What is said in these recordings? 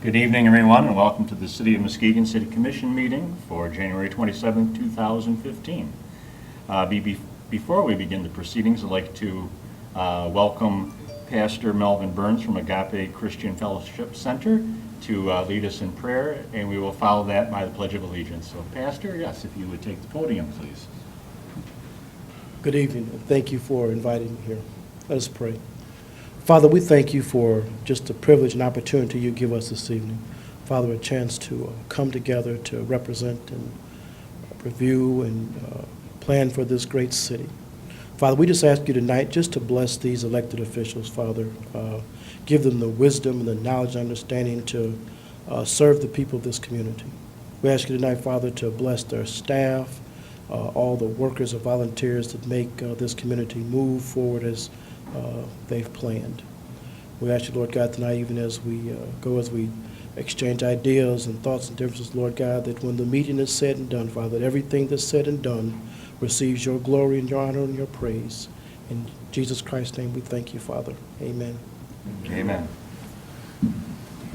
Good evening, everyone, and welcome to the City of Muskegon City Commission meeting for January 27, 2015. Before we begin the proceedings, I'd like to welcome Pastor Melvin Burns from Agape Christian Fellowship Center to lead us in prayer, and we will follow that by the Pledge of Allegiance. So, Pastor, yes, if you would take the podium, please. Good evening, and thank you for inviting me here. Let us pray. Father, we thank you for just the privilege and opportunity you give us this evening. Father, a chance to come together to represent and review and plan for this great city. Father, we just ask you tonight just to bless these elected officials, Father. Give them the wisdom and the knowledge and understanding to serve the people of this community. We ask you tonight, Father, to bless their staff, all the workers and volunteers that make this community move forward as they've planned. We ask you, Lord God, tonight, even as we as we exchange ideas and thoughts and differences, Lord God, that when the meeting is said and done, Father, that everything that's said and done receives your glory and your honor and your praise. In Jesus Christ's name we thank you, Father. Amen. Amen.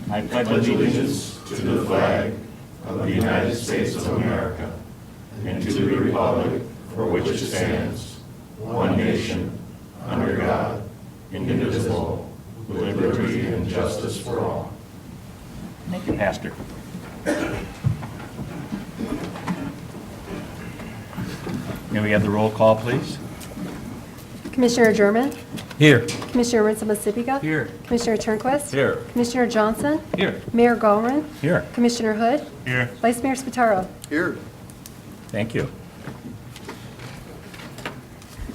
I pledge allegiance to the flag of the United States of America and to the republic for which it stands, one nation, under God, indivisible, with liberty and justice for all. Thank you, Pastor. May we have the roll call, please? Commissioner German, Here. Commissioner Muskegon, Here. Commissioner Turnquist, Here. Commissioner Johnson, Here. Mayor Gallman, Here. Commissioner Hood, Here. Vice Mayor Spataro. Here. Thank you.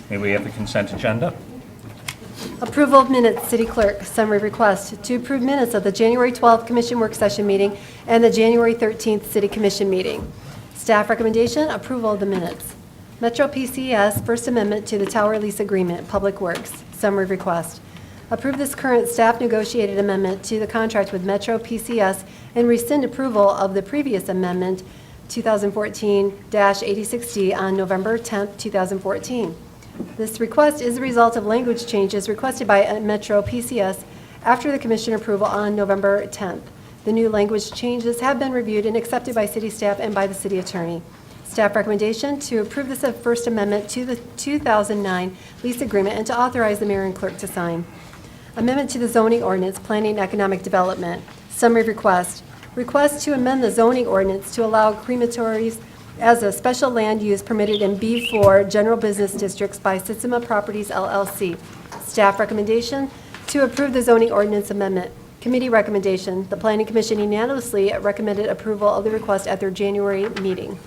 May we have the consent agenda? Approval of minutes, City Clerk, summary request to approve minutes of the January 12th Commission Work Session meeting and the January 13th City Commission meeting. Staff recommendation, approval of the minutes. Metro PCS First Amendment to the Tower Lease Agreement, Public Works, summary request. Approve this current staff negotiated amendment to the contract with Metro PCS and rescind approval of the previous amendment 2014-86D on November 10th, 2014. This request is a result of language changes requested by Metro PCS after the Commission approval on November 10th. The new language changes have been reviewed and accepted by City staff and by the City Attorney. Staff recommendation to approve this First Amendment to the 2009 lease agreement and to authorize the mayor and clerk to sign. Amendment to the zoning ordinance, planning and economic development. Summary request. Request to amend the zoning ordinance to allow crematories as a special land use permitted in B4 general business districts by Sitsima Properties LLC. Staff recommendation to approve the zoning ordinance amendment. Committee recommendation. The Planning Commission unanimously recommended approval of the request at their January meeting.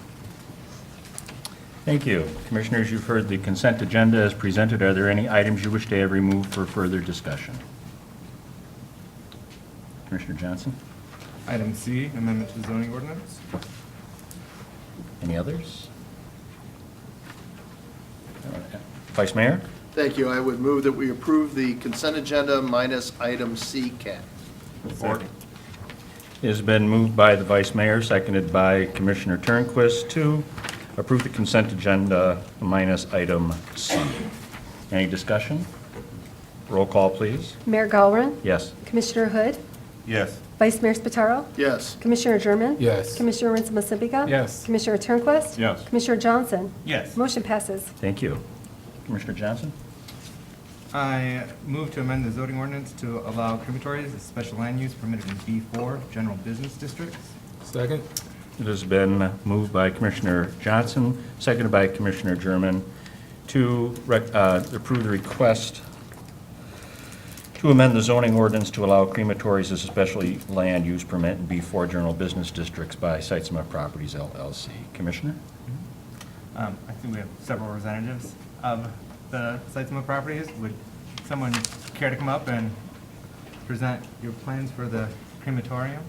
Thank you. Commissioners, you've heard the consent agenda as presented. Are there any items you wish to have removed for further discussion? Commissioner Johnson? Item C, amendment to the zoning ordinance. Any others? Vice Mayor? Thank you. I would move that we approve the consent agenda minus item C, Cat. It has been moved by the Vice Mayor, seconded by Commissioner Turnquist to approve the consent agenda minus item C. Any discussion? Roll call, please. Mayor Gallman, Yes. Commissioner Hood, Yes. Vice Mayor Spataro, Yes. Commissioner German, Yes. Commissioner Muskegon, Yes. Commissioner Turnquist, Yes. Commissioner Johnson. Yes. Motion passes. Thank you. Commissioner Johnson? I move to amend the zoning ordinance to allow crematories as special land use permitted in B4 general business districts. Second. It has been moved by Commissioner Johnson, seconded by Commissioner German, to approve the request to amend the zoning ordinance to allow crematories as a special land use permit in B4 general business districts by Sitesma Properties LLC. Commissioner? I think we have several representatives of the Sitesma properties. Would someone care to come up and present your plans for the crematorium?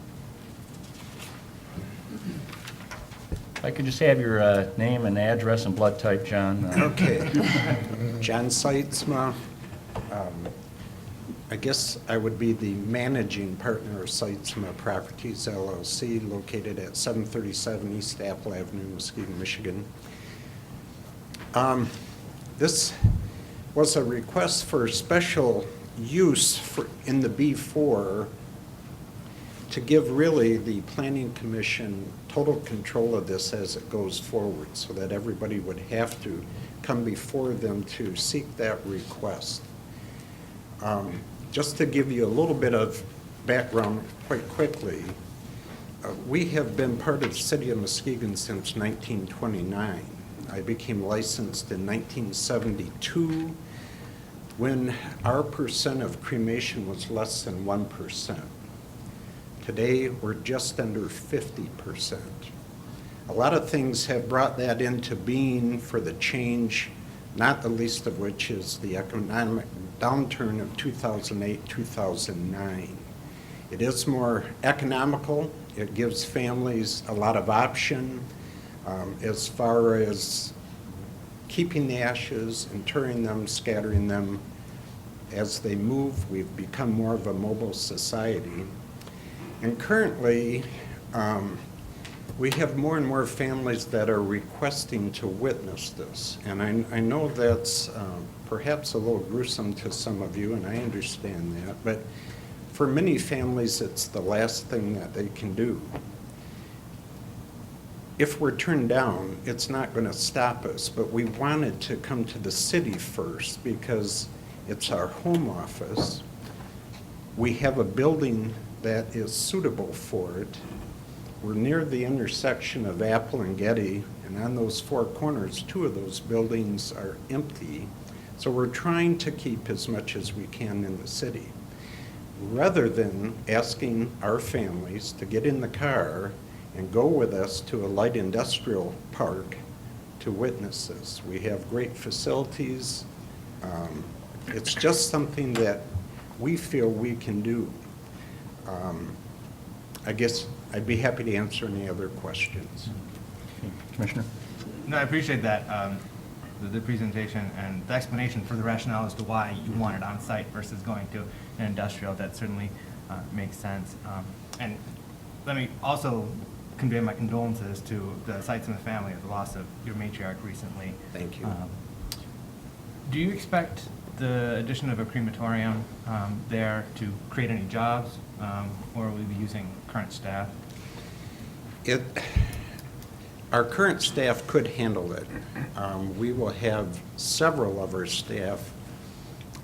If I could just have your name and address and blood type, John. Okay. John Sitesma. I guess I would be the managing partner of Sitesma Properties LLC, located at 737 East Apple Avenue, Muskegon, Michigan. This was a request for special use in the B4 to give really the Planning Commission total control of this as it goes forward, so that everybody would have to come before them to seek that request. Just to give you a little bit of background quite quickly, we have been part of the City of Muskegon since 1929. I became licensed in 1972 when our percent of cremation was less than 1%. Today, we're just under 50%. A lot of things have brought that into being for the change, not the least of which is the economic downturn of 2008, 2009. It is more economical. It gives families a lot of option as far as keeping the ashes, interring them, scattering them. As they move, we've become more of a mobile society. And currently, we have more and more families that are requesting to witness this. And I know that's perhaps a little gruesome to some of you, and I understand that, but for many families, it's the last thing that they can do. If we're turned down, it's not going to stop us, but we wanted to come to the city first because it's our home office. We have a building that is suitable for it. We're near the intersection of Apple and Getty, and on those four corners, 2 of those buildings are empty. So we're trying to keep as much as we can in the city, rather than asking our families to get in the car and go with us to a light industrial park to witness this. We have great facilities. It's just something that we feel we can do. I guess I'd be happy to answer any other questions. Commissioner? No, I appreciate that, the presentation and the explanation for the rationale as to why you want it on site versus going to an industrial. That certainly makes sense. And let me also convey my condolences to the Sites and the family of the loss of your matriarch recently. Thank you. Do you expect the addition of a crematorium there to create any jobs, or will we be using current staff? Our current staff could handle it. We will have several of our staff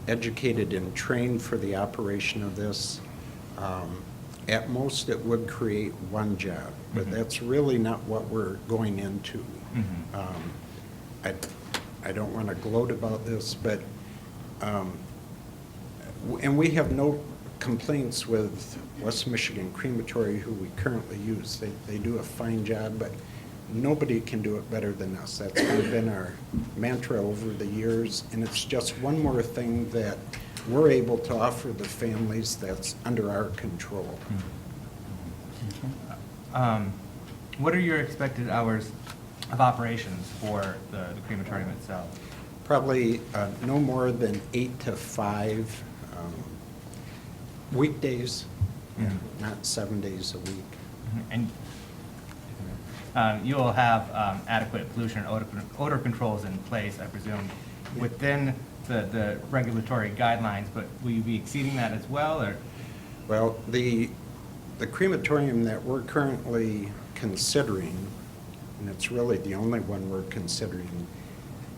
educated and trained for the operation of this. At most, it would create one job, but that's really not what we're going into. I don't want to gloat about this, but, and we have no complaints with West Michigan Crematory, who we currently use. They do a fine job, but nobody can do it better than us. That's kind of been our mantra over the years, and it's just one more thing that we're able to offer the families that's under our control. What are your expected hours of operations for the crematorium itself? Probably no more than 8 to 5 weekdays, not 7 days a week. And you will have adequate pollution and odor controls in place, I presume, within the regulatory guidelines, but will you be exceeding that as well, or? Well, the crematorium that we're currently considering, and it's really the only one we're considering,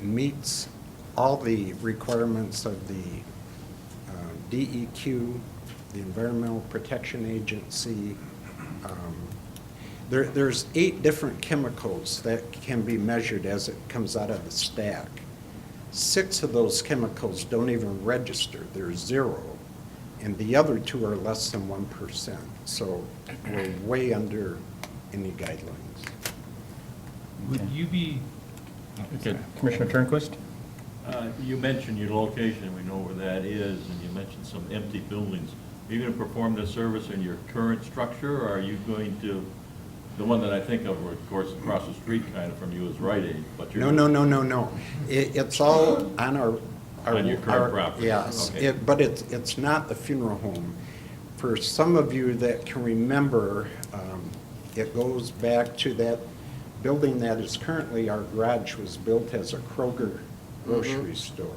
meets all the requirements of the DEQ, the Environmental Protection Agency. There's 8 different chemicals that can be measured as it comes out of the stack. 6 of those chemicals don't even register, they're 0, and the other 2 are less than 1%. So we're way under any guidelines. Would you be? Okay. Commissioner Turnquist? You mentioned your location, we know where that is, and you mentioned some empty buildings. Are you going to perform this service in your current structure, or are you going to, the one that I think of course, across the street kind of from you is Rite Aid, but you're... No. It's all on our On your current property? Yes, Okay. but it's not the funeral home. For some of you that can remember, it goes back to that building that is currently our garage was built as a Kroger grocery store.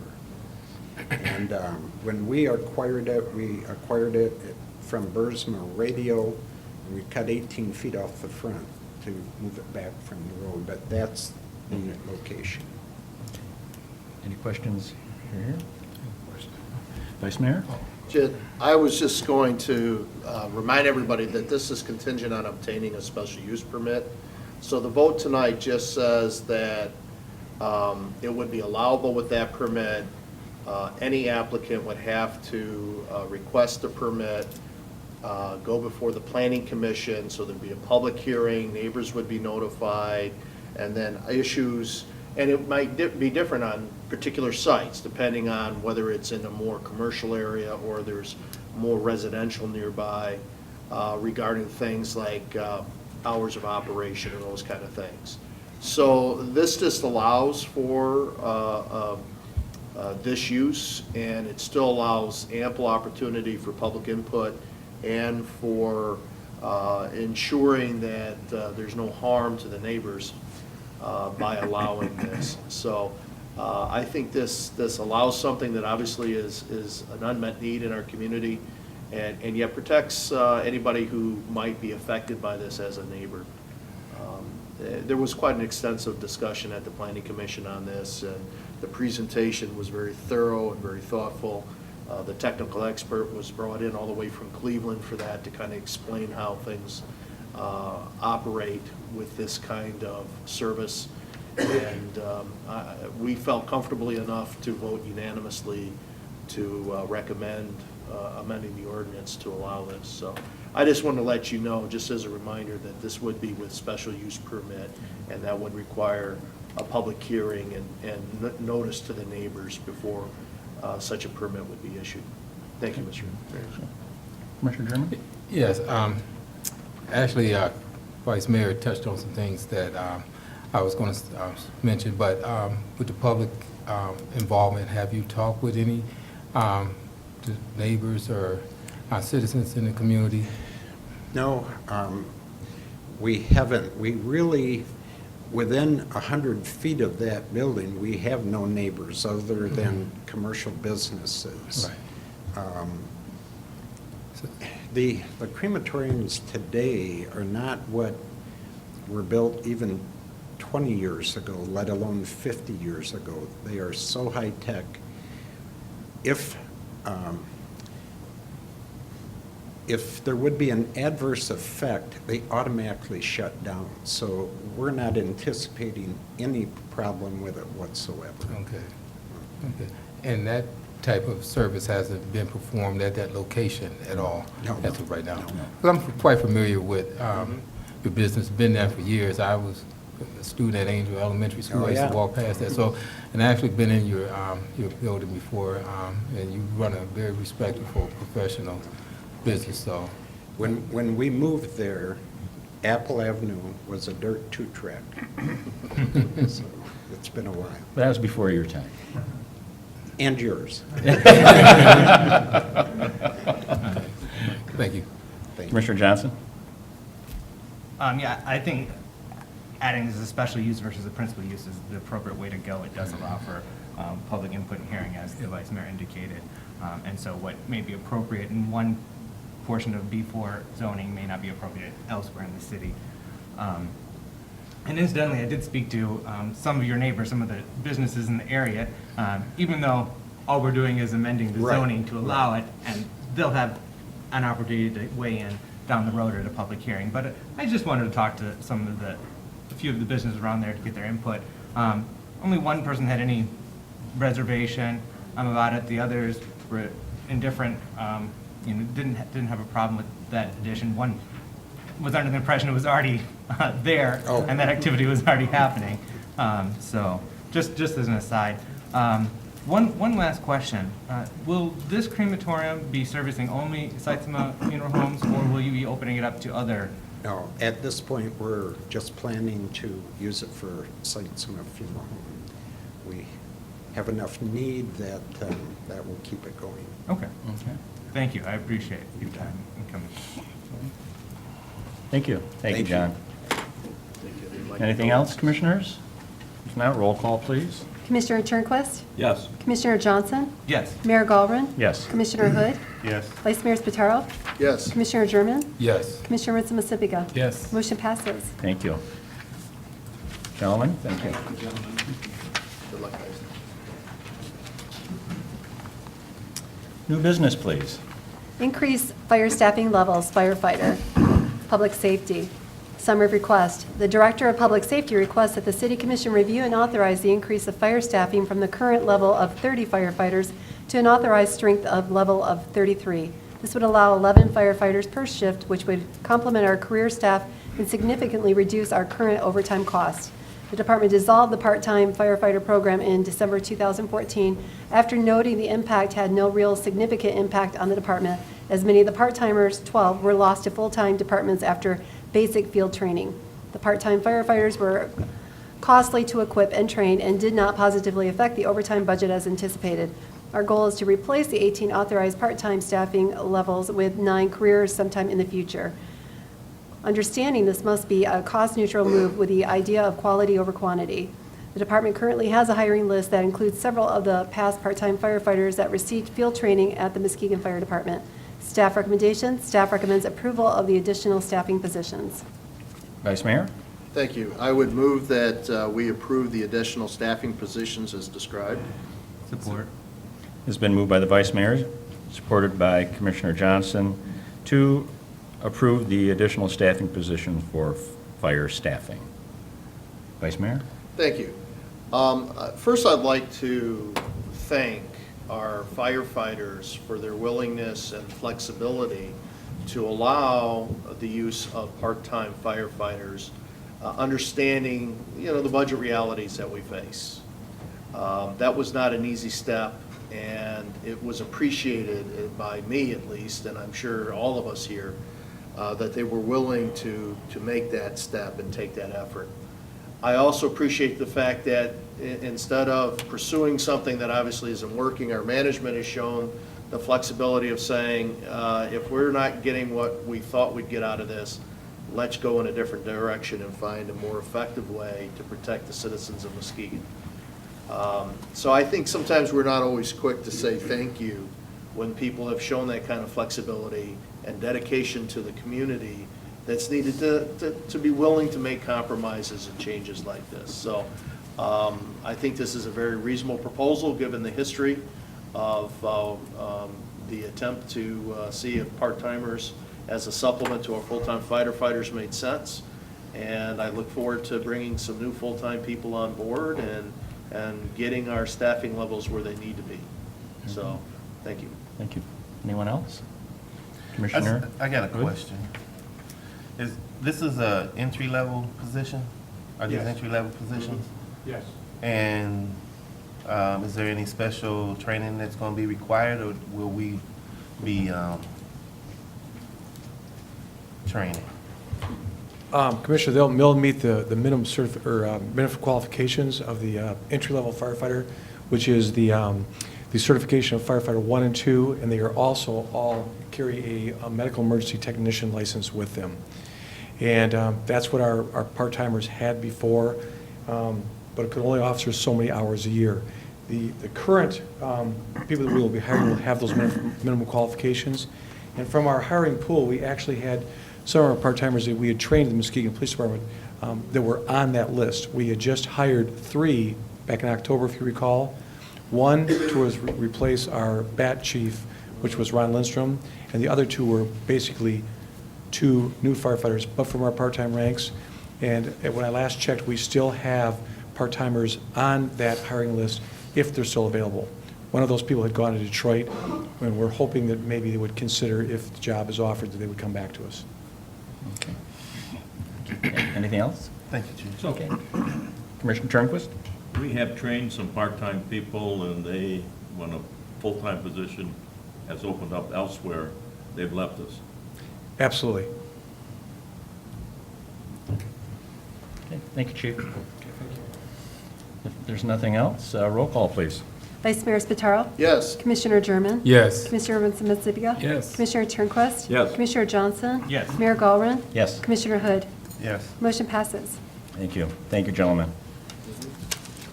And when we acquired it from Bursma Radio. We cut 18 feet off the front to move it back from the road, but that's the location. Any questions here? Vice Mayor? Jed, I was just going to remind everybody that this is contingent on obtaining a special use permit. So the vote tonight just says that it would be allowable with that permit. Any applicant would have to request a permit, go before the planning commission, so there'd be a public hearing, neighbors would be notified, and then issues, and it might be different on particular sites, depending on whether it's in a more commercial area or there's more residential nearby, regarding things like hours of operation and those kind of things. So this just allows for this use, and it still allows ample opportunity for public input and for ensuring that there's no harm to the neighbors by allowing this. So I think this allows something that obviously is an unmet need in our community, and yet protects anybody who might be affected by this as a neighbor. There was quite an extensive discussion at the Planning Commission on this, and the presentation was very thorough and very thoughtful. The technical expert was brought in all the way from Cleveland for that, to kind of explain how things operate with this kind of service. And we felt comfortably enough to vote unanimously to recommend amending the ordinance to allow this. So I just want to let you know, just as a reminder, that this would be with special use permit, and that would require a public hearing and notice to the neighbors before such a permit would be issued. Thank you, Mr. Mayor. Commissioner German? Yes, actually, Vice Mayor touched on some things that I was going to mention, but with the public involvement, have you talked with any the neighbors or citizens in the community? No, we haven't. We really, within 100 feet of that building, we have no neighbors other than commercial businesses. Right. The crematoriums today are not what were built even 20 years ago, let alone 50 years ago. They are so high-tech. If there would be an adverse effect, they automatically shut down. So we're not anticipating any problem with it whatsoever. Okay. Okay. And that type of service hasn't been performed at that location at all? No. As of right now? No. Well, I'm quite familiar with your business, been there for years. I was a student at Angel Elementary School. Oh, I used yeah. to walk past that. So, and I actually been in your building before, and you run a very respectable, professional business, so. When we moved there, Apple Avenue was a dirt two-track. So it's been a while. That was before your time. And yours. Thank you. Thank you. Commissioner Johnson? Yeah, I think adding this as a special use versus a principal use is the appropriate way to go. It does allow for public input and hearing, as the Vice Mayor indicated. And so what may be appropriate in one portion of B4 zoning may not be appropriate elsewhere in the city. And incidentally, I did speak to some of your neighbors, some of the businesses in the area, even though all we're doing is amending the Right. zoning to allow it, and they'll have an opportunity to weigh in down the road at a public hearing. But I just wanted to talk to a few of the businesses around there to get their input. Only one person had any reservation about it. The others were indifferent, didn't have a problem with that addition. One was under the impression it was already there, Oh. and that activity was already happening. So just as an aside. One last question. Will this crematorium be servicing only Saitsuma Funeral Homes, or will you be opening it up to other? No, at this point, we're just planning to use it for Saitsuma Funeral Home. We have enough need that that will keep it going. Okay. Okay. Thank you. I appreciate your time in coming. Thank you. Thank you, Thank you. John. Anything else, commissioners? If not, roll call, please. Commissioner Turnquist? Yes. Commissioner Johnson? Yes. Mayor Galvin? Yes. Commissioner Hood? Yes. Vice Mayor Spataro? Yes. Commissioner German? Yes. Commissioner Muskegon? Yes. Motion passes. Thank you. Gentlemen, thank you. Good luck, guys. New business, please. Increase fire staffing levels, firefighter. Public safety. Summary of request. The Director of Public Safety requests that the City Commission review and authorize the increase of fire staffing from the current level of 30 firefighters to an authorized strength of level of 33. This would allow 11 firefighters per shift, which would complement our career staff and significantly reduce our current overtime cost. The department dissolved the part-time firefighter program in December 2014 after noting the impact had no real significant impact on the department, as many of the part-timers, 12, were lost to full-time departments after basic field training. The part-time firefighters were costly to equip and train and did not positively affect the overtime budget as anticipated. Our goal is to replace the 18 authorized part-time staffing levels with 9 careers sometime in the future. Understanding this must be a cost-neutral move with the idea of quality over quantity. The department currently has a hiring list that includes several of the past part-time firefighters that received field training at the Muskegon Fire Department. Staff recommendations, staff recommends approval of the additional staffing positions. Vice Mayor? Thank you. I would move that we approve the additional staffing positions as described. Support. It's been moved by the Vice Mayor, supported by Commissioner Johnson, to approve the additional staffing position for fire staffing. Vice Mayor? Thank you. First, I'd like to thank our firefighters for their willingness and flexibility to allow the use of part-time firefighters, understanding, the budget realities that we face. That was not an easy step, and it was appreciated by me at least, and I'm sure all of us here, that they were willing to make that step and take that effort. I also appreciate the fact that instead of pursuing something that obviously isn't working, our management has shown the flexibility of saying, if we're not getting what we thought we'd get out of this, let's go in a different direction and find a more effective way to protect the citizens of Muskegon. So I think sometimes we're not always quick to say thank you when people have shown that kind of flexibility and dedication to the community that's needed to be willing to make compromises and changes like this. So I think this is a very reasonable proposal, given the history of the attempt to see if part-timers as a supplement to our full-time firefighters made sense. And I look forward to bringing some new full-time people on board and getting our staffing levels where they need to be. So, thank you. Thank you. Anyone else? Commissioner? I got a Good. question. This is a entry-level position? Are these Yes. entry-level positions? Yes. And is there any special training that's going to be required, or will we be training? Commissioner, they'll meet the minimum minimum qualifications of the entry-level firefighter, which is the certification of firefighter 1 and 2, and they are also all carry a medical emergency technician license with them. And that's what our part-timers had before, but it could only officer so many hours a year. The current people that we will be hiring will have those minimum qualifications. And from our hiring pool, we actually had some of our part-timers that we had trained in the Muskegon Police Department that were on that list. We had just hired 3 back in October, if you recall. One to replace our BAT chief, which was Ron Lindstrom, and the other 2 were basically 2 new firefighters, but from our part-time ranks. And when I last checked, we still have part-timers on that hiring list if they're still available. One of those people had gone to Detroit, and we're hoping that maybe they would consider, if the job is offered, that they would come back to us. Okay. Anything else? Thank you, Chief. Okay. Commissioner Turnquist? We have trained some part-time people, and when a full-time position has opened up elsewhere, they've left us. Absolutely. Okay. Thank you, Chief. If there's nothing else, roll call, please. Vice Mayor Spataro? Yes. Commissioner German? Yes. Commissioner Muskegon? Yes. Commissioner Turnquist? Yes. Commissioner Johnson? Yes. Mayor Galvin? Yes. Commissioner Hood? Yes. Motion passes. Thank you. Thank you, gentlemen.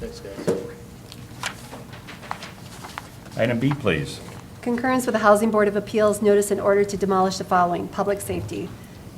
Thanks, guys. Item B, please. Concurrence with the Housing Board of Appeals notice and order to demolish the following: public safety,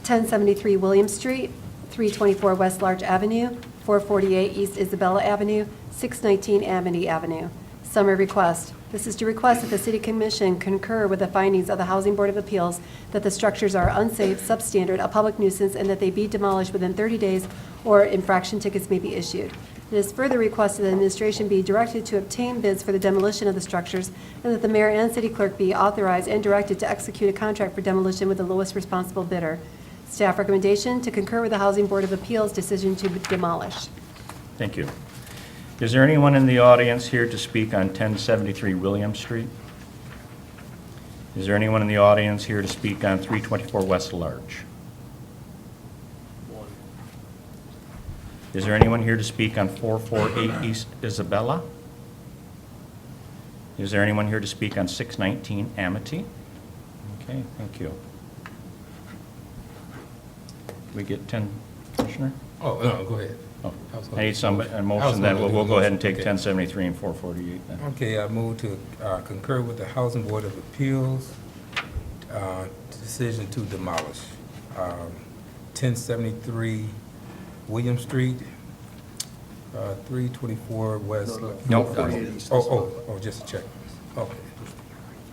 1073 William Street, 324 West Larch Avenue, 448 East Isabella Avenue, 619 Amity Avenue. Summary request. This is to request that the City Commission concur with the findings of the Housing Board of Appeals that the structures are unsafe, substandard, a public nuisance, and that they be demolished within 30 days or infraction tickets may be issued. It is further requested that the administration be directed to obtain bids for the demolition of the structures, and that the mayor and city clerk be authorized and directed to execute a contract for demolition with the lowest responsible bidder. Staff recommendation to concur with the Housing Board of Appeals decision to demolish. Thank you. Is there anyone in the audience here to speak on 1073 William Street? Is there anyone in the audience here to speak on 324 West Larch? Is there anyone here to speak on 448 East Isabella? Is there anyone here to speak on 619 Amity? Okay, thank you. Can we get 10, Commissioner? Oh, no, go ahead. Oh, I was gonna- I need a I was motion, then gonna do we'll the go ahead motion. and take Okay. 1073 and 448 then. Okay, I move to concur with the Housing Board of Appeals decision to demolish 1073 William Street, 324 West. Nope. 448 East Oh, just a check. Okay.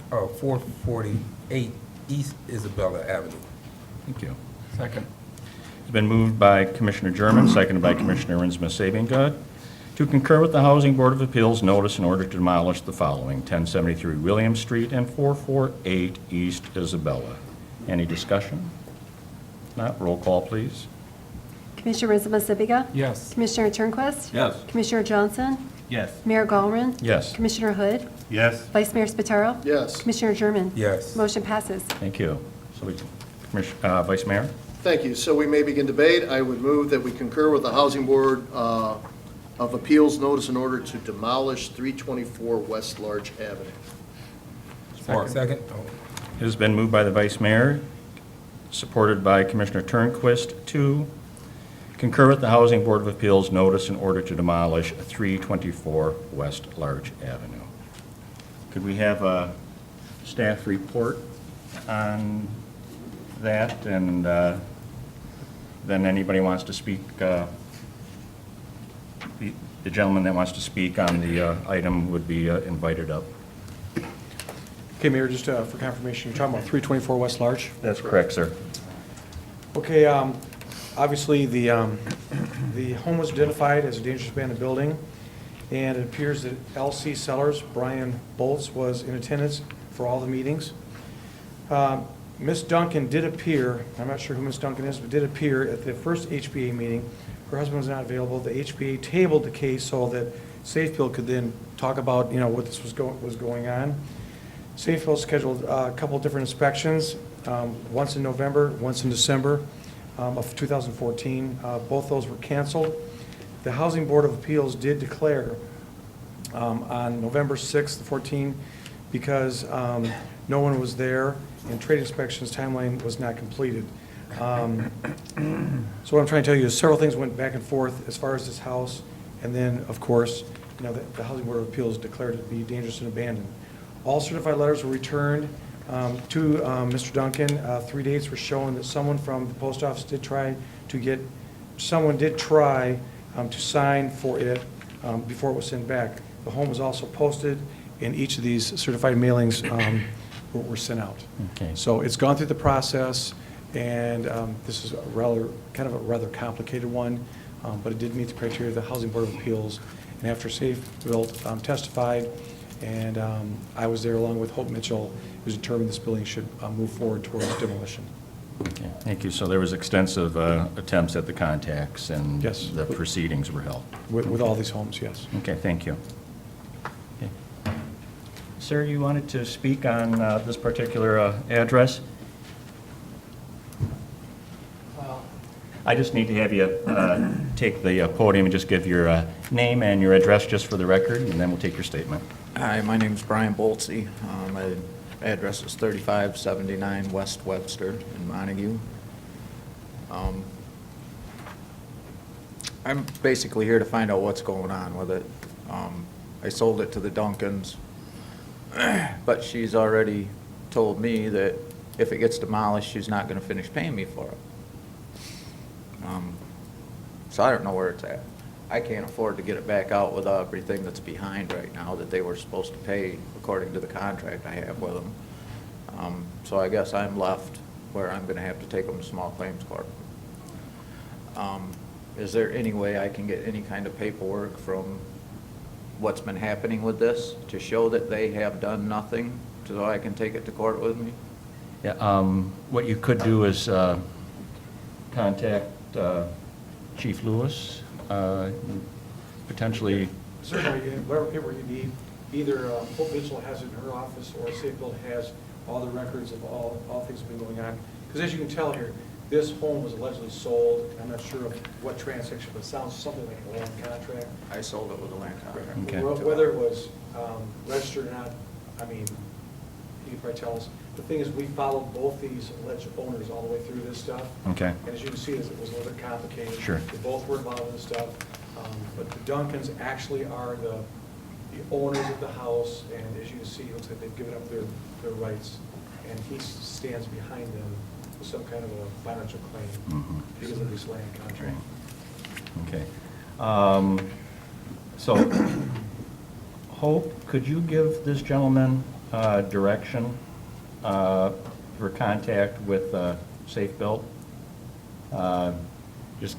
448 East Isabella Avenue. Thank you. Second. It's been moved by Commissioner German, seconded by Commissioner Muskegon, to concur with the Housing Board of Appeals notice in order to demolish the following: 1073 William Street and 448 East Isabella. Any discussion? Not, roll call, please. Commissioner Muskegon? Yes. Commissioner Turnquist? Yes. Commissioner Johnson? Yes. Mayor Gallman? Yes. Commissioner Hood? Yes. Vice Mayor Spataro? Yes. Commissioner German? Yes. Motion passes. Thank you. So, Vice Mayor? Thank you. So we may begin debate. I would move that we concur with the Housing Board of Appeals notice in order to demolish 324 West Larch Avenue. Second? Oh. It has been moved by the Vice Mayor, supported by Commissioner Turnquist, to concur with the Housing Board of Appeals notice in order to demolish 324 West Larch Avenue. Could we have a staff report on that? And then anybody wants to speak, the gentleman that wants to speak on the item would be invited up. Okay, Mayor, just for confirmation, you're talking about 324 West Larch? That's correct, sir. Okay, obviously, the home was identified as a dangerous abandoned building, and it appears that L.C. Sellers, Brian Bolts, was in attendance for all the meetings. Ms. Duncan did appear, I'm not sure who Ms. Duncan is, but did appear at the first HBA meeting. Her husband was not available. The HBA tabled the case so that Safefield could then talk about, what this was going on. Safefield scheduled a couple of different inspections, once in November, once in December of 2014. Both those were canceled. The Housing Board of Appeals did declare on November 6th, 2014, because no one was there and trade inspections timeline was not completed. So what I'm trying to tell you is several things went back and forth as far as this house, and then, of course, the Housing Board of Appeals declared it to be dangerous and abandoned. All certified letters were returned to Mr. Duncan. 3 dates were shown that someone from the post office did try to sign for it before it was sent back. The home was also posted, and each of these certified mailings were sent out. Okay. So it's gone through the process, and this is kind of a rather complicated one, but it did meet the criteria of the Housing Board of Appeals. And after Safefield testified, and I was there along with Hope Mitchell, it was determined this building should move forward towards demolition. Okay, thank you. So there was extensive attempts at the contacts, and Yes. the proceedings were held. With all these homes, yes. Okay, thank you. Okay. Sir, you wanted to speak on this particular address? I just need to have you take the podium and just give your name and your address just for the record, and then we'll take your statement. Hi, my name is Brian Boltsy. My address is 3579 West Webster in Montague. I'm basically here to find out what's going on with it. I sold it to the Duncans But she's already told me that if it gets demolished, she's not gonna finish paying me for it. So I don't know where it's at. I can't afford to get it back out with everything that's behind right now that they were supposed to pay according to the contract I have with them. So I guess I'm left where I'm gonna have to take them to small claims court. Is there any way I can get any kind of paperwork from what's been happening with this to show that they have done nothing so I can take it to court with me? Yeah, what you could do is contact Chief Lewis, potentially. Certainly, whatever paper you need, either Hope Mitchell has it in her office, or Safe Build has all the records of all things that have been going on. Because as you can tell here, this home was allegedly sold. I'm not sure of what transaction, but it sounds something like a land contract. I sold it with a land contract. Okay. Whether it was registered or not, I mean, you can probably tell us. The thing is, we followed both these alleged owners all the way through this stuff. Okay. And as you can see, it was a little bit complicated. Sure. They both were involved in this stuff. But the Duncans actually are the owners of the house, and as you can see, it looks like they've given up their rights, and he stands behind them with some kind of a financial claim because of this land contract. Okay. So, Hope, could you give this gentleman direction for contact with Safe Build? Just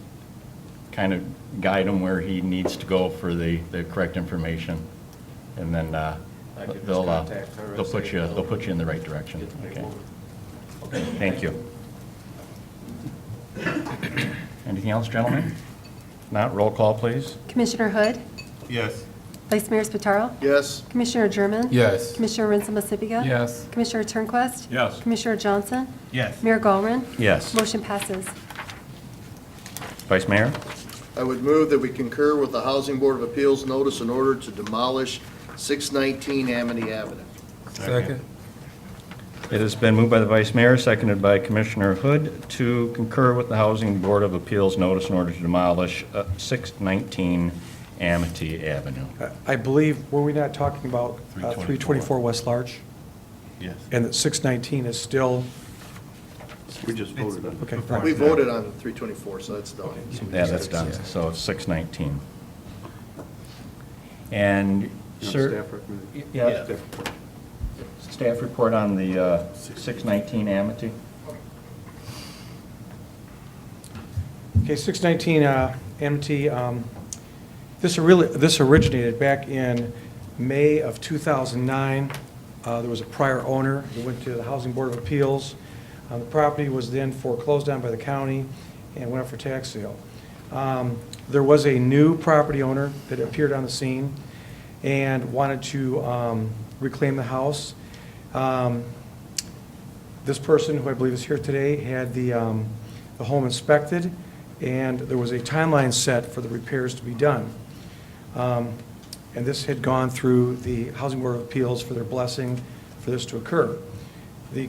kind of guide him where he needs to go for the correct information, and then could just they'll contact her they'll at put Safe you Build. they'll put you in the right direction. Get the Okay. paperwork. Okay. Thank you. Anything else, gentlemen? Not roll call, please. Commissioner Hood, Yes. Vice Mayor Spataro, Yes? Commissioner German. Yes. Commissioner Rinsema-Sibiga. Yes. Commissioner Turnquist. Yes. Commissioner Johnson. Yes. Mayor Gallren. Yes. Motion passes. Vice Mayor? I would move that we concur with the Housing Board of Appeals notice in order to demolish 619 Amity Avenue. Second. It has been moved by the Vice Mayor, seconded by Commissioner Hood, to concur with the Housing Board of Appeals notice in order to demolish 619 Amity Avenue. I believe, were we not talking about 324 West Larch? Yes. And that 619 is still, We just voted on it. okay. We voted on 324, so that's done. Yeah, that's done, so it's 619. And, sir? Staff recommendation? Yeah, Staff report. staff report on the 619 Amity? Okay, 619 Amity, this originated back in May of 2009. There was a prior owner who went to the Housing Board of Appeals. The property was then foreclosed on by the county and went up for tax sale. There was a new property owner that appeared on the scene and wanted to reclaim the house. This person, who I believe is here today, had the home inspected, and there was a timeline set for the repairs to be done. And this had gone through the Housing Board of Appeals for their blessing for this to occur. The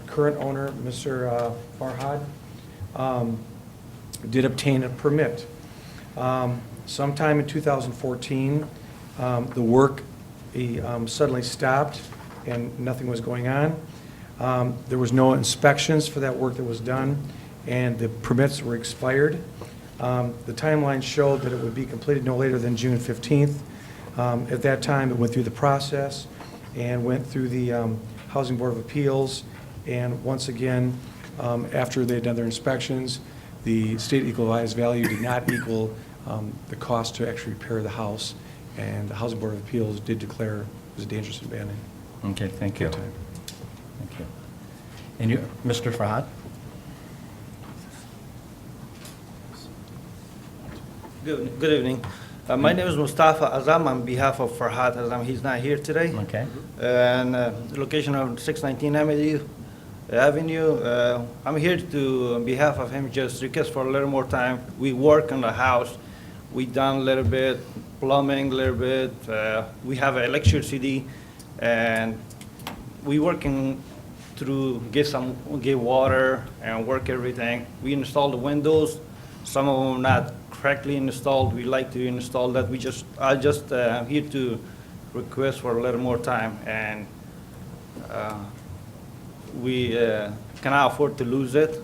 current owner, Mr. Farhad, did obtain a permit. Sometime in 2014, the work suddenly stopped and nothing was going on. There was no inspections for that work that was done, and the permits were expired. The timeline showed that it would be completed no later than June 15th. At that time, it went through the process and went through the Housing Board of Appeals, and once again, after they had done their inspections, the state equalized value did not equal the cost to actually repair the house, and the Housing Board of Appeals did declare it was a dangerous abandonment. Okay, thank you. Good time. Thank you. And you, Mr. Farhad? Good evening. My name is Mustafa Azam on behalf of Farhad Azam. He's not here today. Okay. And the location of 619 Avenue. I'm here to, on behalf of him, just request for a little more time. We work on the house. We done a little bit plumbing, a little bit. We have electricity, and we working through get water and work everything. We install the windows. Some of them not correctly installed. We like to install that. I just here to request for a little more time, and we cannot afford to lose it.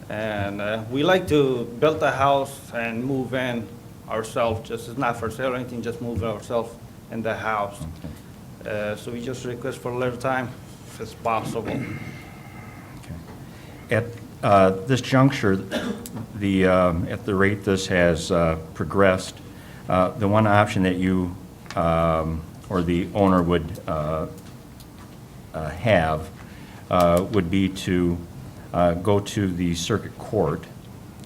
And we like to build a house and move in ourselves, just it's not for sale or anything, just move ourselves in the house. So we just request for a little time, if it's possible. At this juncture, at the rate this has progressed, the one option that you or the owner would have would be to go to the circuit court,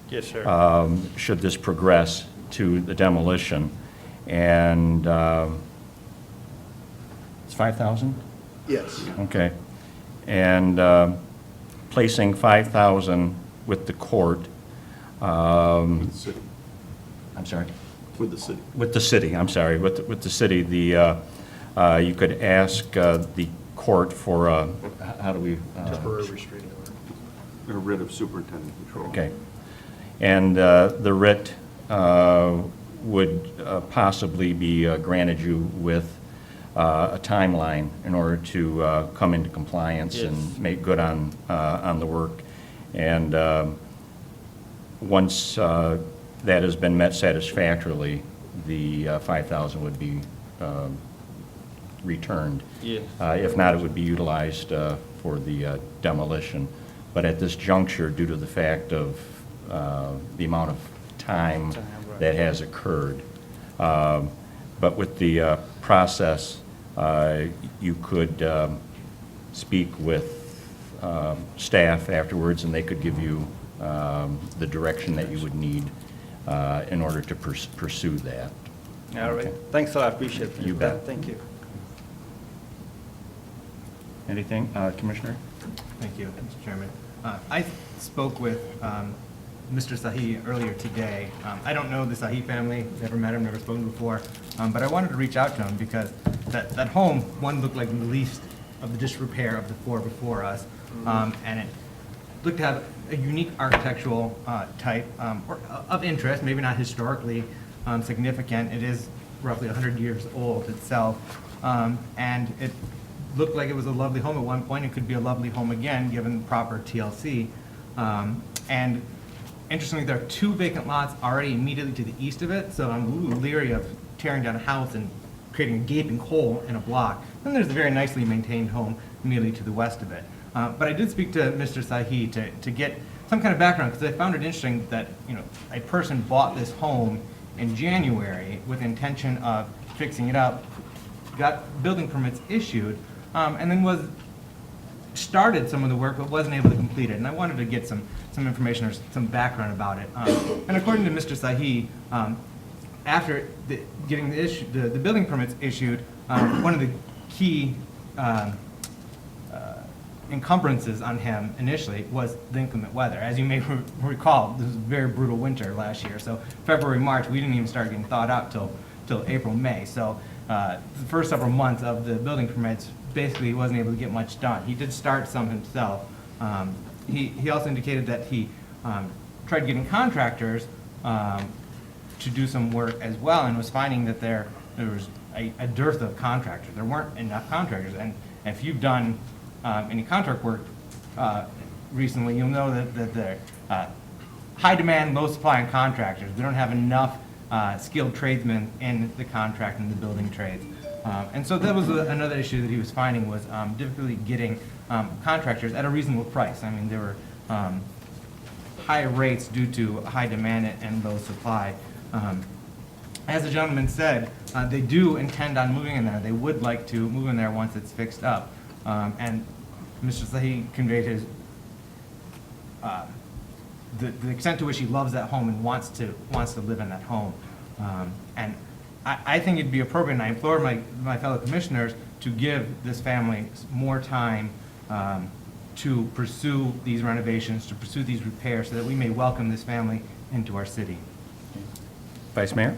Yes, sir. should this progress to the demolition. And it's 5,000? Yes. Okay. And placing 5,000 with the court, I'm sorry? With the city. With the city, I'm sorry, with the city, you could ask the court for, how do we? Temporary restraining order. A writ of superintendent control. Okay. And the writ would possibly be granted you with a timeline in order to come into compliance Yes. and make good on the work. And once that has been met satisfactorily, the 5,000 would be returned. Yes. If not, it would be utilized for the demolition. But at this juncture, due to the fact of the amount of time right. that has occurred, but with the process, you could speak with staff afterwards, and they could give you the direction that you would need in order to pursue that. All right. Okay. Thanks a lot, I appreciate it. You bet. Thank you. Anything, Commissioner? Thank you, Mr. Chairman. I spoke with Mr. Sahi earlier today. I don't know the Sahi family, never met him, never spoken before, but I wanted to reach out to him because that home, one, looked like the least of the disrepair of the four before us, and it looked to have a unique architectural type or of interest, maybe not historically significant. It is roughly 100 years old itself, and it looked like it was a lovely home at one point. It could be a lovely home again, given proper TLC. And interestingly, there are 2 vacant lots already immediately to the east of it, so I'm a little leery of tearing down a house and creating a gaping hole in a block. Then there's a very nicely maintained home immediately to the west of it. But I did speak to Mr. Sahi to get some kind of background, because I found it interesting that, you know, a person bought this home in January with intention of fixing it up, got building permits issued, and then started some of the work but wasn't able to complete it. And I wanted to get some information or some background about it. And according to Mr. Sahi, after getting the building permits issued, one of the key encumbrances on him initially was the inclement weather. As you may recall, this was a very brutal winter last year. So February, March, we didn't even start getting thawed out till April, May. So the first several months of the building permits, basically he wasn't able to get much done. He did start some himself. He also indicated that he tried getting contractors to do some work as well, and was finding that there was a dearth of contractors. There weren't enough contractors. And if you've done any contract work recently, you'll know that the high demand, low supply on contractors. We don't have enough skilled tradesmen in the contract and the building trades. And so that was another issue that he was finding, was difficulty getting contractors at a reasonable price. I mean, there were high rates due to high demand and low supply. As the gentleman said, they do intend on moving in there. They would like to move in there once it's fixed up. And Mr. Sahi conveyed his the extent to which he loves that home and wants to live in that home. And I think it'd be appropriate, and I implore my fellow commissioners to give this family more time to pursue these renovations, to pursue these repairs, so that we may welcome this family into our city. Vice Mayor?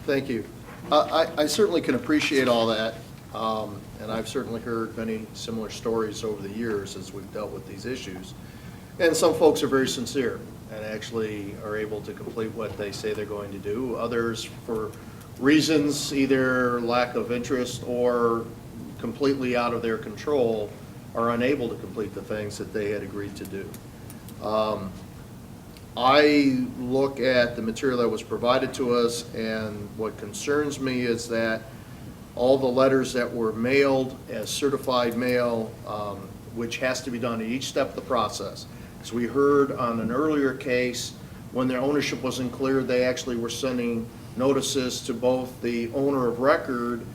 Thank you. I certainly can appreciate all that, and I've certainly heard many similar stories over the years as we've dealt with these issues. And some folks are very sincere and actually are able to complete what they say they're going to do. Others, for reasons, either lack of interest or completely out of their control, are unable to complete the things that they had agreed to do. I look at the material that was provided to us, and what concerns me is that all the letters that were mailed as certified mail, which has to be done at each step of the process. As we heard on an earlier case, when their ownership wasn't clear, they actually were sending notices to both the owner of record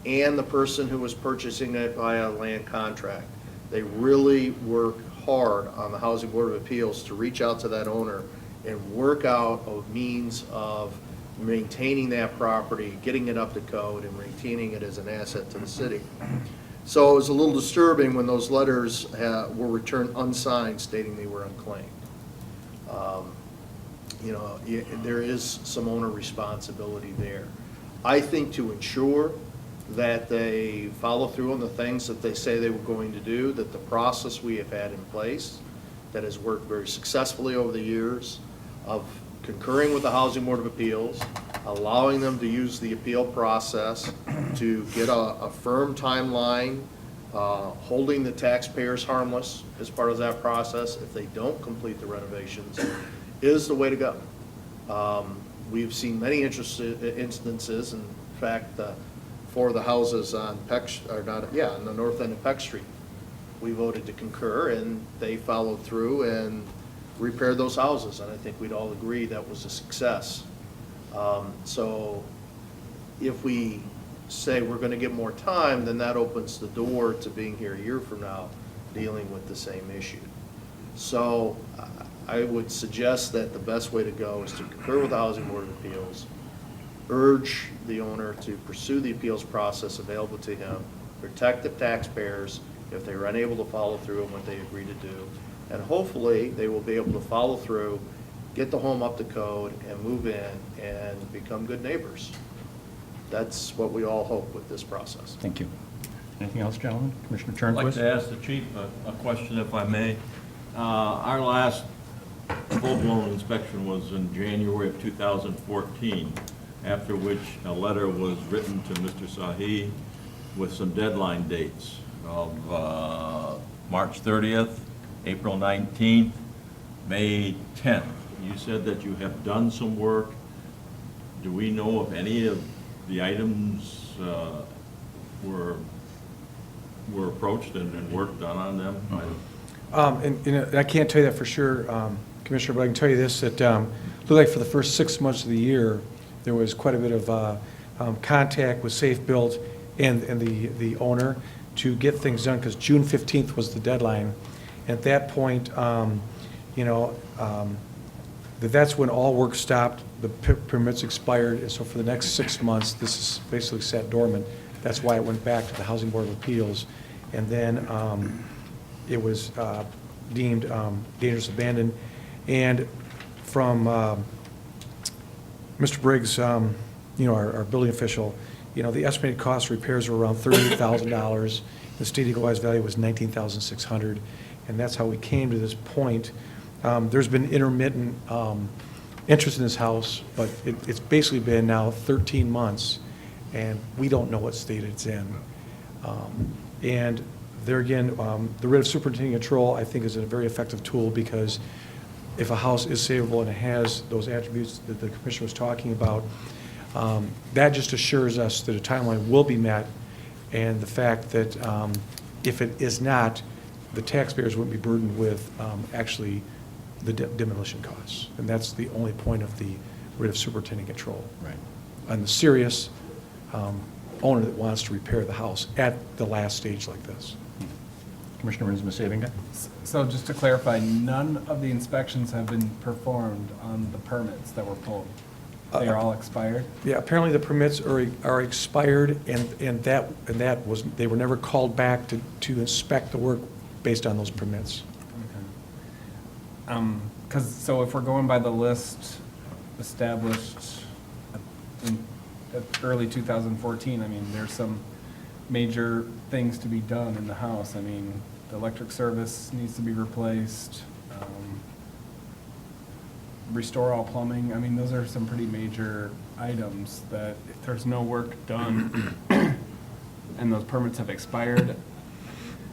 and the person who was purchasing it via land contract. They really work hard on the Housing Board of Appeals to reach out to that owner and work out a means of maintaining that property, getting it up to code, and retaining it as an asset to the city. So it was a little disturbing when those letters were returned unsigned, stating they were unclaimed. You know, there is some owner responsibility there. I think to ensure that they follow through on the things that they say they were going to do, that the process we have had in place that has worked very successfully over the years of concurring with the Housing Board of Appeals, allowing them to use the appeal process to get a firm timeline, holding the taxpayers harmless as part of that process if they don't complete the renovations, is the way to go. We've seen many instances, in fact, for the houses on on the north end of Peck Street, we voted to concur, and they followed through and repaired those houses, and I think we'd all agree that was a success. So if we say we're going to get more time, then that opens the door to being here a year from now dealing with the same issue. So I would suggest that the best way to go is to concur with the Housing Board of Appeals, urge the owner to pursue the appeals process available to him, protect the taxpayers if they are unable to follow through on what they agree to do, and hopefully they will be able to follow through, get the home up to code, and move in and become good neighbors. That's what we all hope with this process. Thank you. Anything else, gentlemen? Commissioner I'd like Turnquist? to ask the chief a question, if I may. Our last full-blown inspection was in January of 2014, after which a letter was written to Mr. Sahi with some deadline dates of March 30th, April 19th, May 10th. You said that you have done some work. Do we know if any of the items were approached and work done on them? And I can't tell you that for sure, Commissioner, but I can tell you this, that looked like for the first 6 months of the year, there was quite a bit of contact with Safe Built and the owner to get things done, because June 15th was the deadline. At that point, that's when all work stopped, the permits expired, and so for the next 6 months, this is basically sat dormant. That's why it went back to the Housing Board of Appeals. And then it was deemed dangerous abandoned. And from Mr. Briggs, our building official, the estimated cost of repairs were around $38,000. The state equalized value was $19,600, and that's how we came to this point. There's been intermittent interest in this house, but it's basically been now 13 months, and we don't know what state it's in. And there again, the writ of superintending control, I think, is a very effective tool, because if a house is savable and it has those attributes that the commissioner was talking about, that just assures us that a timeline will be met, and the fact that if it is not, the taxpayers wouldn't be burdened with actually the demolition costs. And that's the only point of the writ of superintending control. Right. On the serious owner that wants to repair the house at the last stage like this. Commissioner Muskegon? So just to clarify, none of the inspections have been performed on the permits that were pulled? They are all expired? Yeah, apparently the permits are expired, and that was, they were never called back to inspect the work based on those permits. Because, so if we're going by the list established in early 2014, I mean, there's some major things to be done in the house. I mean, the electric service needs to be replaced, restore all plumbing. I mean, those are some pretty major items, that if there's no work done and those permits have expired,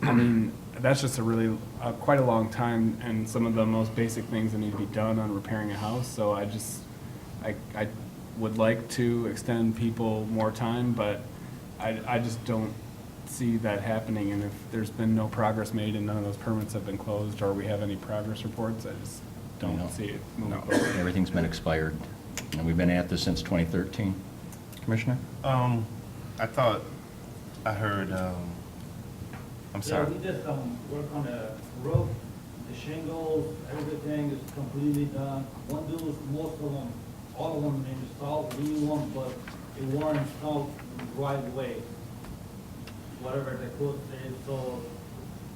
I mean, that's just a really, quite a long time, and some of the most basic things that need to be done on repairing a house. So I would like to extend people more time, but I just don't see that happening. And if there's been no progress made and none of those permits have been closed, or we have any progress reports, I just No. don't see it moving No, forward. everything's been expired. And we've been at this since 2013. Commissioner? I thought I heard, I'm sorry. Yeah, we did some work on the roof, the shingles, everything is completely done. One dude, most of them, all of them installed, we knew them, but they weren't installed right away. Whatever the code says, so.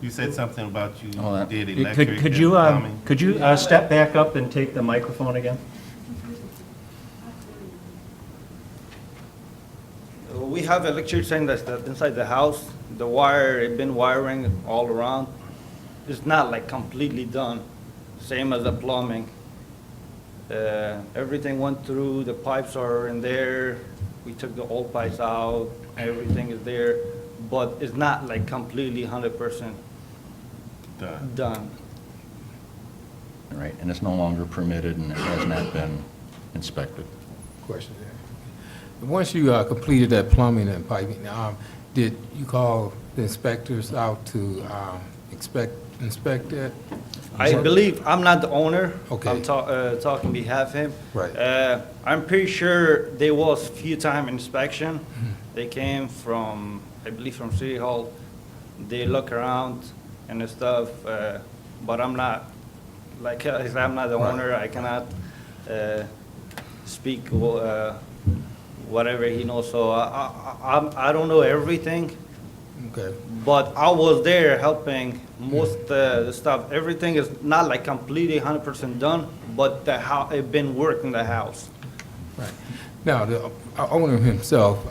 You said something about you Hold on. did Could- electric Could and you, plumbing. could you step back up and take the microphone again? We have electricity that's inside the house. The wire, it been wiring all around. It's not like completely done, same as the plumbing. Everything went through, the pipes are in there. We took the old pipes out, everything is there, but it's not like completely 100% done. Right, and it's no longer permitted and it has not been inspected. Question there. Once you completed that plumbing and piping, did you call the inspectors out to inspect that? I believe, I'm not the owner. Okay. I'm talking on behalf of him. Right. I'm pretty sure there was a few time inspection. They came from, I believe from City Hall. They look around and stuff, but I'm not, like I said, I'm not the Right. owner. I cannot speak whatever he knows. So I don't know everything. Okay. But I was there helping most the stuff. Everything is not like completely 100% done, but the house, it been work in the house. Right. Now, the owner himself,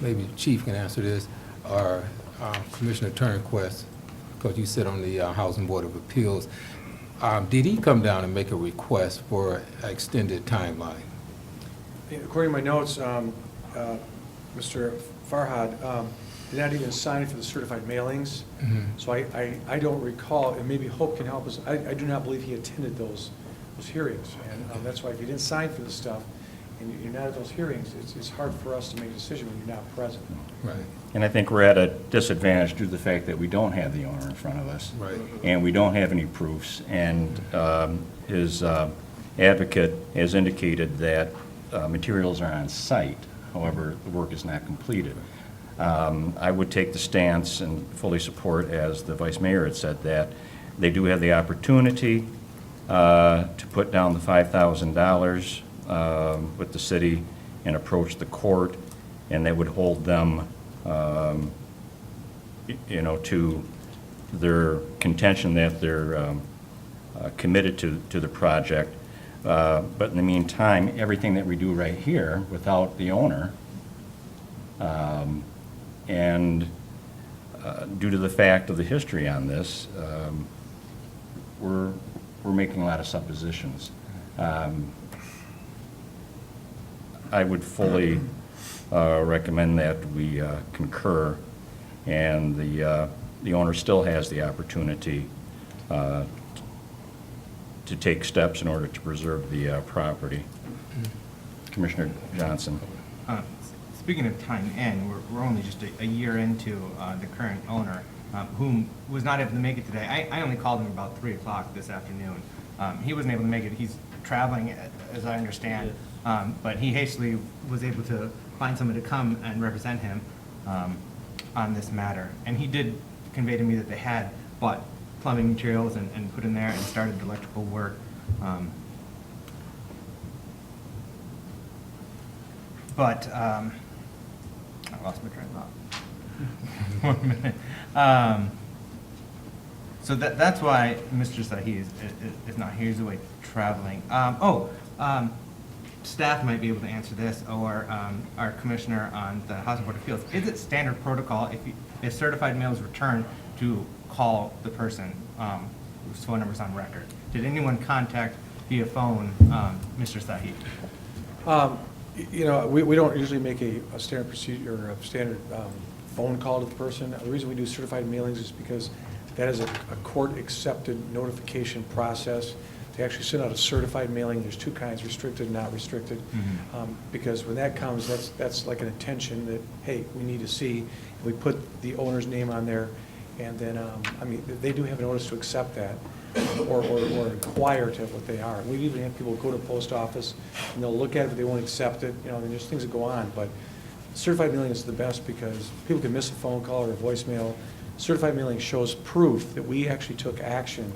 maybe the chief can answer this, or Commissioner Turnquist, because you sit on the Housing Board of Appeals. Did he come down and make a request for an extended timeline? According to my notes, Mr. Farhad did not even sign for the certified mailings. So I don't recall, and maybe Hope can help us, I do not believe he attended those hearings. And that's why if you didn't sign for the stuff and you're not at those hearings, it's hard for us to make a decision when you're not present. Right. And I think we're at a disadvantage due to the fact that we don't have the owner in front of us. Right. And we don't have any proofs. And his advocate has indicated that materials are on site, however, the work is not completed. I would take the stance and fully support, as the Vice Mayor had said, that they do have the opportunity to put down the $5,000 with the city and approach the court, and that would hold them, to their contention that they're committed to the project. But in the meantime, everything that we do right here without the owner, and due to the fact of the history on this, we're making a lot of suppositions. I would fully recommend that we concur, and the owner still has the opportunity to take steps in order to preserve the property. Commissioner Johnson. Speaking of time in, we're only just a year into the current owner, whom was not able to make it today. I only called him about 3 o'clock this afternoon. He wasn't able to make it. He's traveling, as I understand, but he hastily was able to find someone to come and represent him on this matter. And he did convey to me that they had bought plumbing materials and put in there and started electrical work. But I lost my train of thought. 1 minute. So that's why Mr. Sahi is not here. He's away traveling. Staff might be able to answer this, or our commissioner on the Housing Board of Appeals. Is it standard protocol if certified mail is returned to call the person whose phone number is on record? Did anyone contact via phone Mr. Sahi? You know, we don't usually make a standard procedure or a standard phone call to the person. The reason we do certified mailings is because that is a court-accepted notification process. To actually send out a certified mailing, there's two kinds, restricted and not restricted. Because when that comes, that's like an intention that, hey, we need to see. We put the owner's name on there, and then, I mean, they do have a notice to accept that, or inquire to what they are. We even have people go to the post office, and they'll look at it, but they won't accept it. You know, and there's things that go on, but certified mailing is the best because people can miss a phone call or a voicemail. Certified mailing shows proof that we actually took action.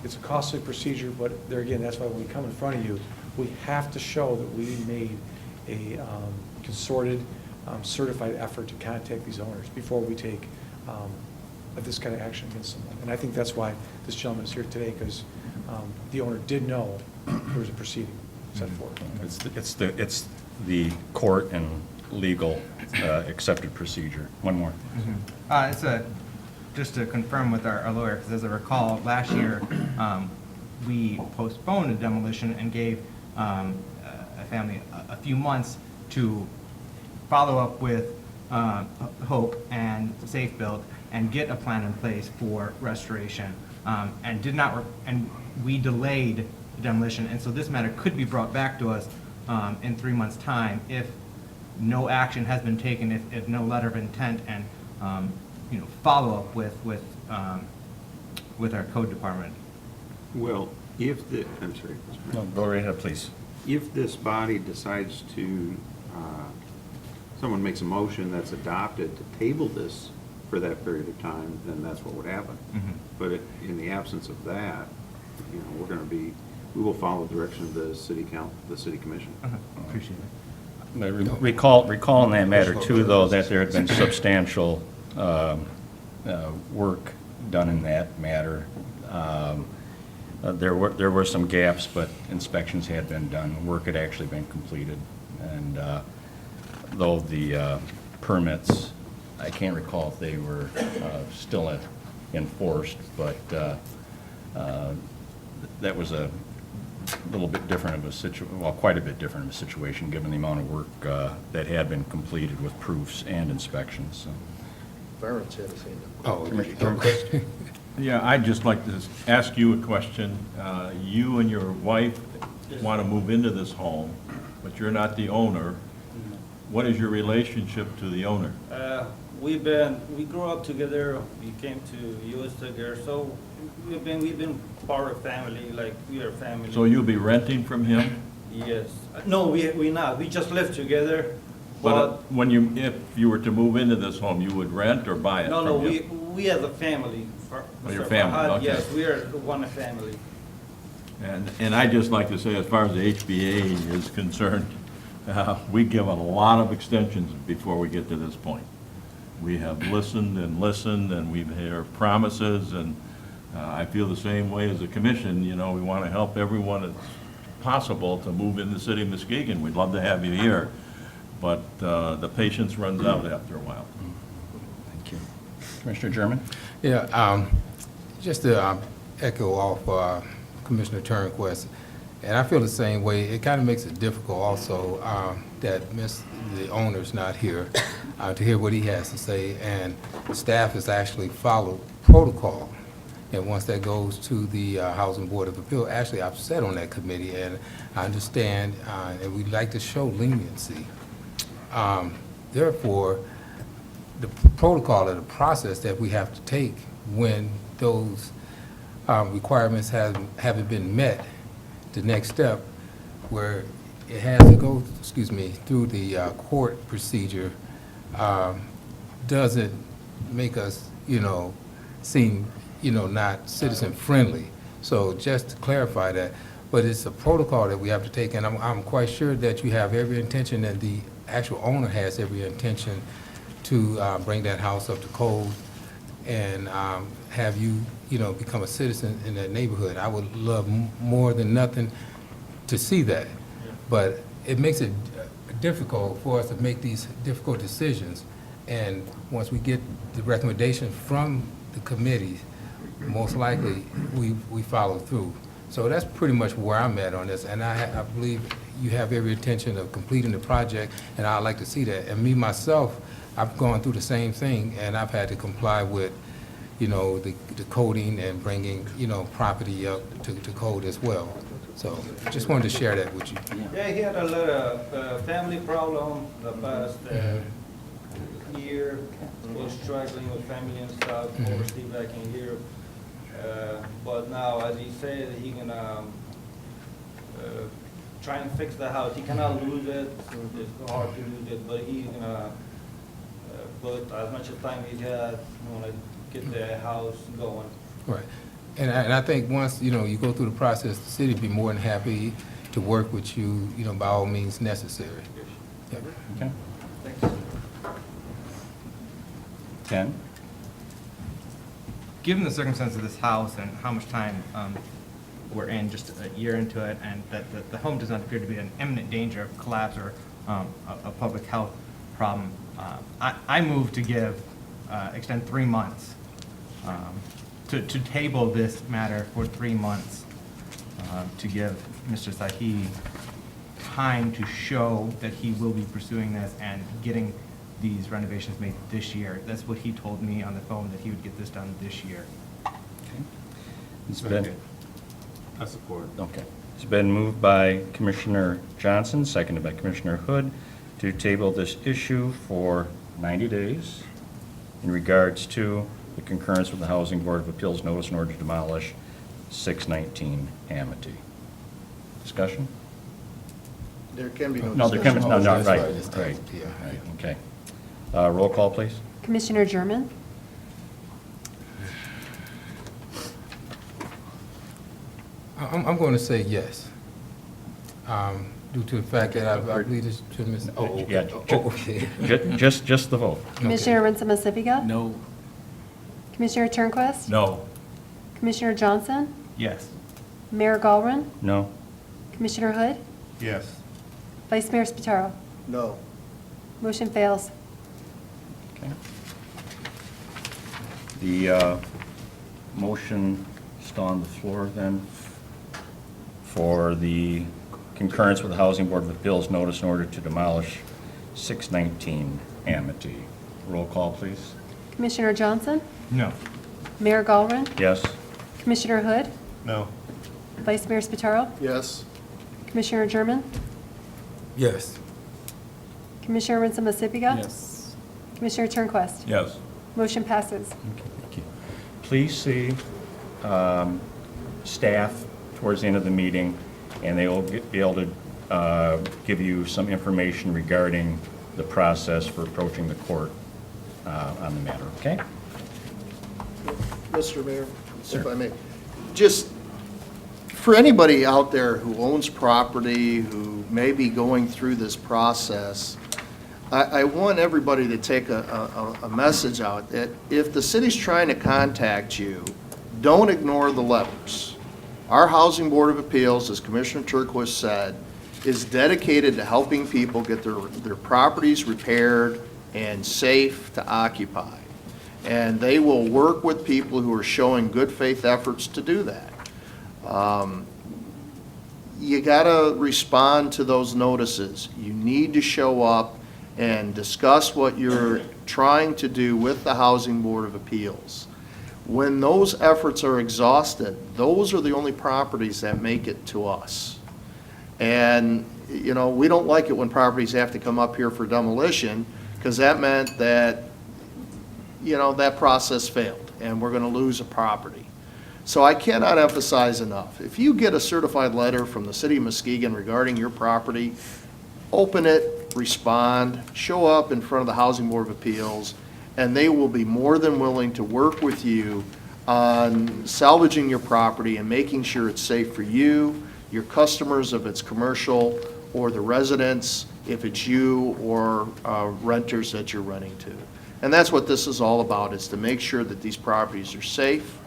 It's a costly procedure, but there again, that's why when we come in front of you, we have to show that we made a consorted, certified effort to contact these owners before we take this kind of action against someone. And I think that's why this gentleman is here today, because the owner did know there was a proceeding set forth. It's the court and legal accepted procedure. One more. Just to confirm with our lawyer, because as I recall, last year, we postponed a demolition and gave a family a few months to follow up with Hope and Safe Build and get a plan in place for restoration, and we delayed the demolition, and so this matter could be brought back to us in 3 months' time if no action has been taken, if no letter of intent and follow up with our code department. Well, if the, I'm sorry. No, go right ahead, please. If this body decides to, someone makes a motion that's adopted to table this for that period of time, then that's what would happen. But in the absence of that, we're going to be, we will follow the direction of the city commission. Appreciate it. Recall in that matter too, though, that there had been substantial work done in that matter. There were some gaps, but inspections had been done. Work had actually been completed, and though the permits, I can't recall if they were still enforced, but that was a little bit different of a situation, well, quite a bit different of a situation, given the amount of work that had been completed with proofs and inspections. So. Clarence had his hand up. Oh, Commissioner Turnquist? Yeah, I'd just like to ask you a question. You and your wife want to move into this home, but you're not the owner. What is your relationship to the owner? We grew up together, we came to U.S. together, so we've been part of family, like we are family. So you'll be renting from him? Yes. No, we not. We just live together. But if you were to move into this home, you would rent or buy it from No, him? we as a family. Oh, your family, okay. Yes, we are one family. And I'd just like to say, as far as the HBA is concerned, we give a lot of extensions before we get to this point. We have listened, and we've heard promises, and I feel the same way as the commission. We want to help everyone as possible to move in the city of Muskegon. We'd love to have you here, but the patience runs out after a while. Thank you. Commissioner German? Yeah, just to echo off Commissioner Turnquist, and I feel the same way. It kind of makes it difficult also that the owner's not here to hear what he has to say, and staff has actually followed protocol. And once that goes to the Housing Board of Appeal, actually I've sat on that committee, and I understand, and we'd like to show leniency. Therefore, the protocol or the process that we have to take when those requirements haven't been met, the next step where it has to go, through the court procedure doesn't make us, seem, not citizen-friendly. So just to clarify that, but it's a protocol that we have to take, and I'm quite sure that you have every intention, and the actual owner has every intention to bring that house up to code and have you, become a citizen in that neighborhood. I would love more than nothing to see that. But it makes it difficult for us to make these difficult decisions. And once we get the recommendation from the committee, most likely we follow through. So that's pretty much where I'm at on this, and I believe you have every intention of completing the project, and I'd like to see that. And me, myself, I've gone through the same thing, and I've had to comply with, you know, the coding and bringing, you know, property up to code as well. So just wanted to share that with you. Yeah, he had a lot of family problem the past year, was struggling with family and stuff, overseas back in Europe. But now, as he said, he gonna try and fix the house. He cannot lose it, it's hard to lose it, but he's gonna put as much time he got, to get the house going. Right. And I think once, you know, you go through the process, the city would be more than happy to work with you, you know, by all means necessary. Yeah. Okay. Thanks. 10? Given the circumstances of this house and how much time we're in, just a year into it, and that the home does not appear to be in imminent danger of collapse or a public health problem, I move to extend 3 months, to table this matter for 3 months, to give Mr. Sahi time to show that he will be pursuing this and getting these renovations made this year. That's what he told me on the phone, that he would get this done this year. It's been, I support. okay. It's been moved by Commissioner Johnson, seconded by Commissioner Hood, to table this issue for 90 days in regards to the concurrence with the Housing Board of Appeals notice in order to demolish 619 Amity. Discussion? There can be no No, there discussion. can, no, no, That's right, right, it's right, tabled, yeah. right, okay. Roll call, please. Commissioner German? I'm going to say yes, due to the fact that I believe this gentleman's, oh, okay. Yeah, Oh, okay. Just the vote. Commissioner Rensema Sipiga? No. Commissioner Turnquist? No. Commissioner Johnson? Yes. Mayor Galvin? No? Commissioner Hood? Yes. Vice Mayor Spataro? No. Motion fails. Okay. The motion still on the floor then for the concurrence with the Housing Board of Appeals notice in order to demolish 619 Amity. Roll call, please. Commissioner Johnson? No. Mayor Galvin? Yes? Commissioner Hood? No. Vice Mayor Spataro? Yes. Commissioner German? Yes. Commissioner Rensema Sipiga? Yes. Commissioner Turnquist? Yes. Motion passes. Okay, thank you. Please see staff towards the end of the meeting, and they will be able to give you some information regarding the process for approaching the court on the matter, okay? Mr. Mayor, if I may, just for anybody out there who owns property, who may be going through this process, I want everybody to take a message out that if the city's trying to contact you, don't ignore the letters. Our Housing Board of Appeals, as Commissioner Turnquist said, is dedicated to helping people get their properties repaired and safe to occupy. And they will work with people who are showing good faith efforts to do that. You gotta respond to those notices. You need to show up and discuss what you're trying to do with the Housing Board of Appeals. When those efforts are exhausted, those are the only properties that make it to us. And, you know, we don't like it when properties have to come up here for demolition, because that meant that, you know, that process failed, and we're gonna lose a property. So I cannot emphasize enough, if you get a certified letter from the city of Muskegon regarding your property, open it, respond, show up in front of the Housing Board of Appeals, and they will be more than willing to work with you on salvaging your property and making sure it's safe for you, your customers if it's commercial, or the residents if it's you or renters that you're renting to. And that's what this is all about, is to make sure that these properties are safe,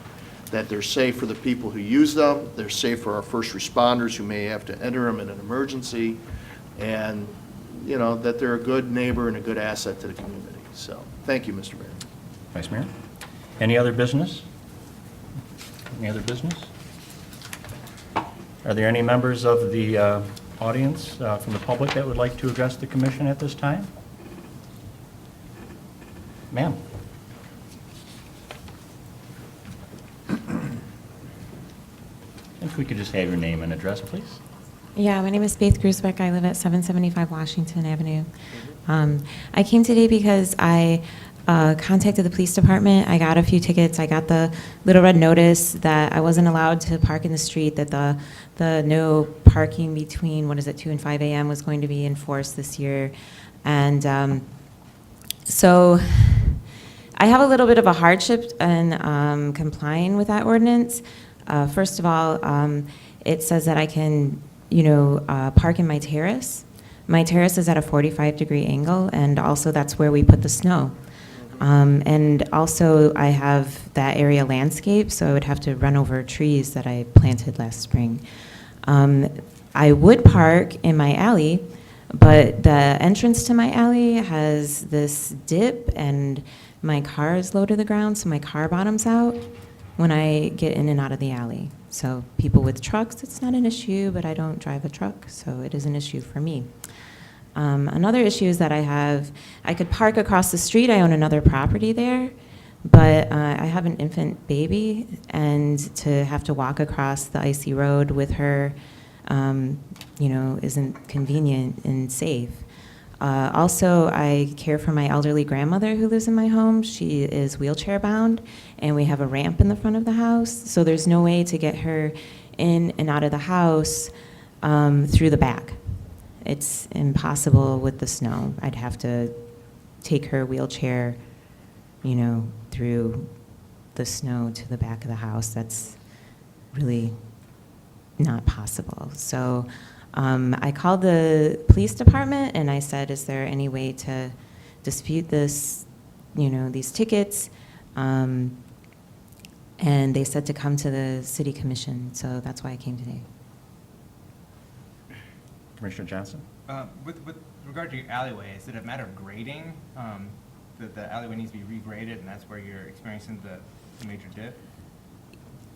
that they're safe for the people who use them, they're safe for our first responders who may have to enter them in an emergency, and, you know, that they're a good neighbor and a good asset to the community. So, thank you, Mr. Mayor. Vice Mayor? Any other business? Any other business? Are there any members of the audience from the public that would like to address the commission at this time? Ma'am? If we could just have your name and address, please. Yeah, my name is Faith Grusbeck. I live at 775 Washington Avenue. I came today because I contacted the police department. I got a few tickets. I got the little red notice that I wasn't allowed to park in the street, that the no parking between, 2 and 5 a.m. was going to be enforced this year. And so I have a little bit of a hardship in complying with that ordinance. First of all, it says that I can, park in my terrace. My terrace is at a 45-degree angle, and also that's where we put the snow. And also, I have that area landscaped, so I would have to run over trees that I planted last spring. I would park in my alley, but the entrance to my alley has this dip, and my car is low to the ground, so my car bottoms out when I get in and out of the alley. So people with trucks, it's not an issue, but I don't drive a truck, so it is an issue for me. Another issue is that I could park across the street. I own another property there, but I have an infant baby, and to have to walk across the icy road with her, isn't convenient and safe. Also, I care for my elderly grandmother who lives in my home. She is wheelchair bound, and we have a ramp in the front of the house, so there's no way to get her in and out of the house through the back. It's impossible with the snow. I'd have to take her wheelchair, through the snow to the back of the house. That's really not possible. So I called the police department and I said, is there any way to dispute this, these tickets? And they said to come to the city commission, so that's why I came today. Commissioner Johnson? With regard to your alleyway, is it a matter of grading? That the alleyway needs to be regraded, and that's where you're experiencing the major dip?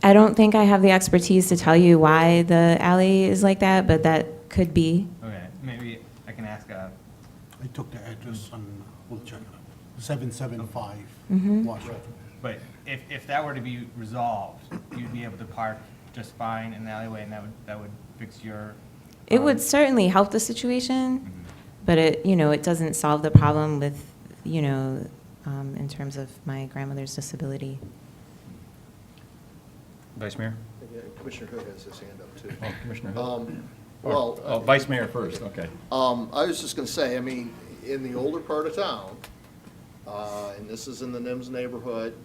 I don't think I have the expertise to tell you why the alley is like that, but that could be. Okay, maybe I can ask. I took the address and we'll check it out. 775 Mhm. Washington. But if that were to be resolved, you'd be able to park just fine in the alleyway, and that would fix your. It would certainly help the situation, but it doesn't solve the problem with, in terms of my grandmother's disability. Vice Mayor? Commissioner Hood has his hand up, too. Oh, Commissioner Hood. Well, Vice Mayor first, okay. I was just going to say, in the older part of town, and this is in the Nims neighborhood,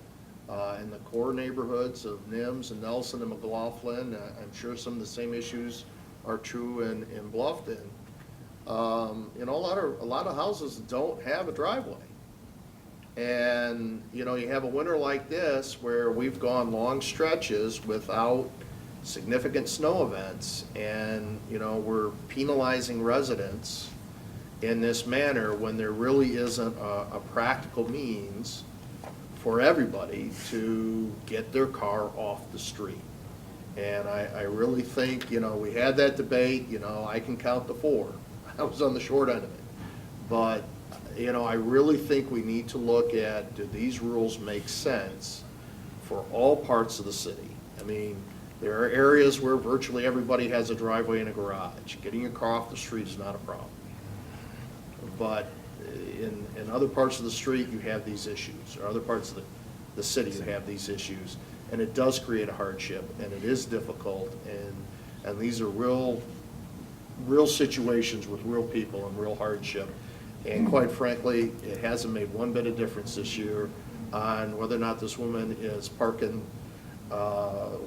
in the core neighborhoods of Nims and Nelson and McLaughlin, I'm sure some of the same issues are true in Bluffton. A lot of houses don't have a driveway. And, you have a winter like this where we've gone long stretches without significant snow events, and, we're penalizing residents in this manner when there really isn't a practical means for everybody to get their car off the street. And I really think, we had that debate, I can count to 4. I was on the short end of it. But, I really think we need to look at, do these rules make sense for all parts of the city? There are areas where virtually everybody has a driveway and a garage. Getting your car off the street is not a problem. But in other parts of the street, you have these issues, or other parts of the city, you have these issues. And it does create a hardship, and it is difficult, and these are real situations with real people and real hardship. And quite frankly, it hasn't made one bit of difference this year on whether or not this woman is parking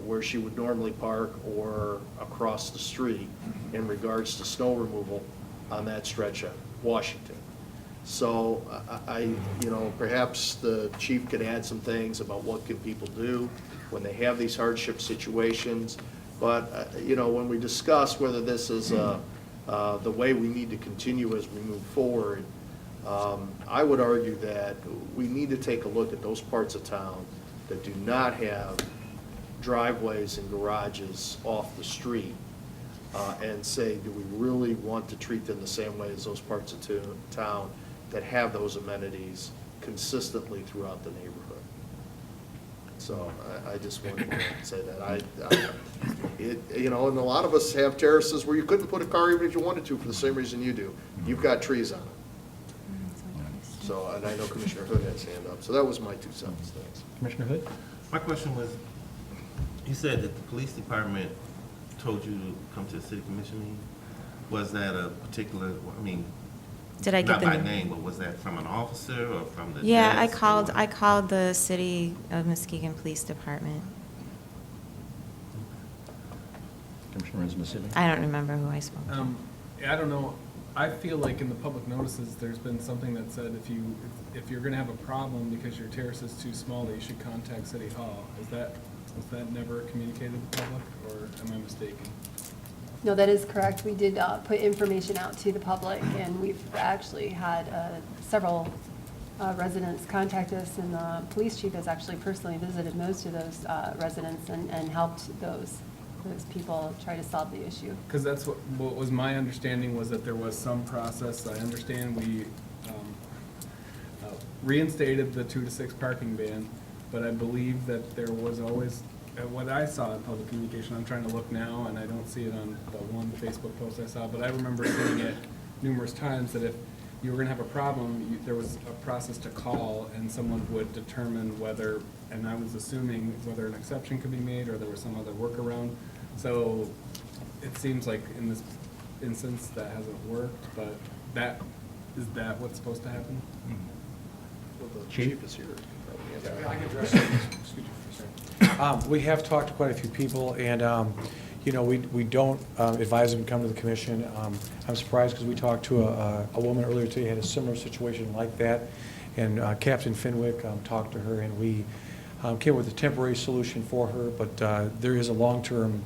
where she would normally park or across the street in regards to snow removal on that stretch of Washington. So perhaps the chief could add some things about what can people do when they have these hardship situations. But, when we discuss whether this is the way we need to continue as we move forward, I would argue that we need to take a look at those parts of town that do not have driveways and garages off the street and say, do we really want to treat them the same way as those parts of town that have those amenities consistently throughout the neighborhood? So I just wanted to say that. And a lot of us have terraces where you couldn't put a car even if you wanted to for the same reason you do. You've got trees on it. So, and I know Commissioner Hood has his hand up. So that was my 2 cents. Thanks. Commissioner Hood? My question was, you said that the police department told you to come to the city commission meeting? Was that a particular, Did I get not the by name? name, but was that from an officer or from the Yeah, desk, or- I called the City of Muskegon Police Department. Commissioner Mississippi? I don't remember who I spoke to. I don't know, I feel like in the public notices, there's been something that said if you're gonna have a problem because your terrace is too small, that you should contact City Hall. Was that never communicated to the public, or am I mistaken? No, that is correct. We did put information out to the public, and we've actually had several residents contact us, and the police chief has actually personally visited most of those residents and helped those people try to solve the issue. Because that's what was my understanding, was that there was some process. I understand we reinstated the 2 to 6 parking ban, but I believe that there was always, what I saw in public communication, I'm trying to look now, and I don't see it on the one Facebook post I saw, but I remember seeing it numerous times, that if you were gonna have a problem, there was a process to call, and someone would determine whether, and I was assuming whether an exception could be made, or there was some other workaround. So it seems like in this instance, that hasn't worked, but is that what's supposed to happen? Well, the chief is here. I can address that. Excuse me for a second. We have talked to quite a few people, and, we don't advise them to come to the commission. I'm surprised because we talked to a woman earlier today who had a similar situation like that, and Captain Fenwick talked to her, and we came up with a temporary solution for her, but there is a long-term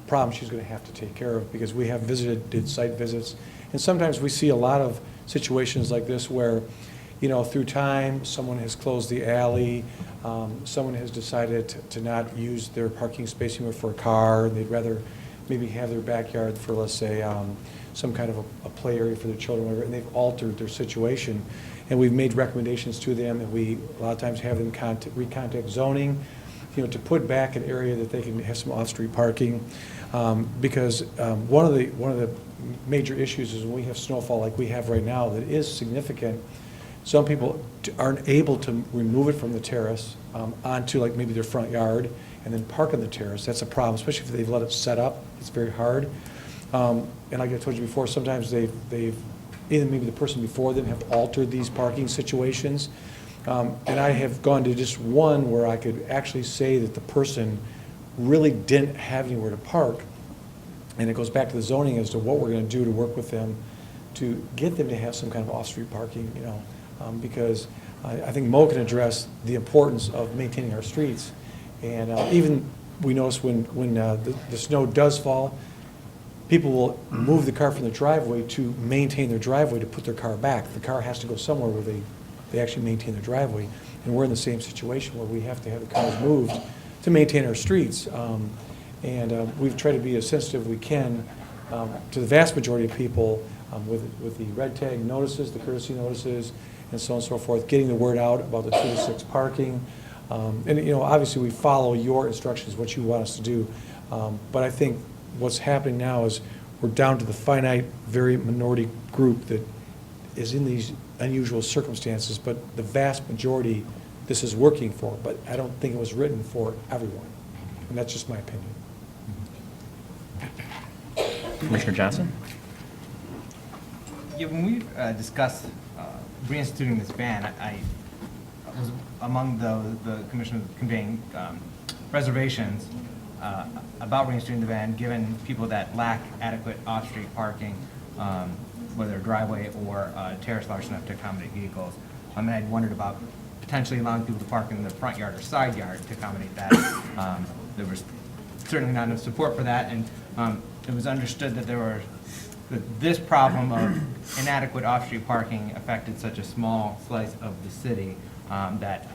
problem she's going to have to take care of, because we have did site visits, and sometimes we see a lot of situations like this where, through time, someone has closed the alley, someone has decided to not use their parking space anymore for a car, and they'd rather maybe have their backyard for, let's say, some kind of a play area for their children, whatever, and they've altered their situation. And we've made recommendations to them, and we a lot of times have them recontact zoning, to put back an area that they can have some off-street parking. Because one of the major issues is when we have snowfall like we have right now that is significant, some people aren't able to remove it from the terrace onto like maybe their front yard and then park on the terrace. That's a problem, especially if they've let it set up. It's very hard. And like I told you before, sometimes they've either maybe the person before them have altered these parking situations. And I have gone to just one where I could actually say that the person really didn't have anywhere to park. And it goes back to the zoning as to what we're going to do to work with them to get them to have some kind of off-street parking, because I think Mo can address the importance of maintaining our streets. And even we notice when the snow does fall, people will move the car from the driveway to maintain their driveway, to put their car back. The car has to go somewhere where they actually maintain their driveway. And we're in the same situation where we have to have the cars moved to maintain our streets. And we've tried to be as sensitive as we can to the vast majority of people with the red tag notices, the courtesy notices, and so on and so forth, getting the word out about the 2 to 6 parking. And obviously we follow your instructions, what you want us to do. But I think what's happening now is we're down to the finite, very minority group that is in these unusual circumstances, but the vast majority this is working for. But I don't think it was written for everyone. And that's just my opinion. Commissioner Johnson? Yeah, when we discussed reinstituting this ban, I was among the commission conveying reservations about reinstituting the ban, given people that lack adequate off-street parking, whether a driveway or a terrace large enough to accommodate vehicles. And I wondered about potentially allowing people to park in the front yard or side yard to accommodate that. There was certainly not enough support for that, and it was understood that this problem of inadequate off-street parking affected such a small slice of the city that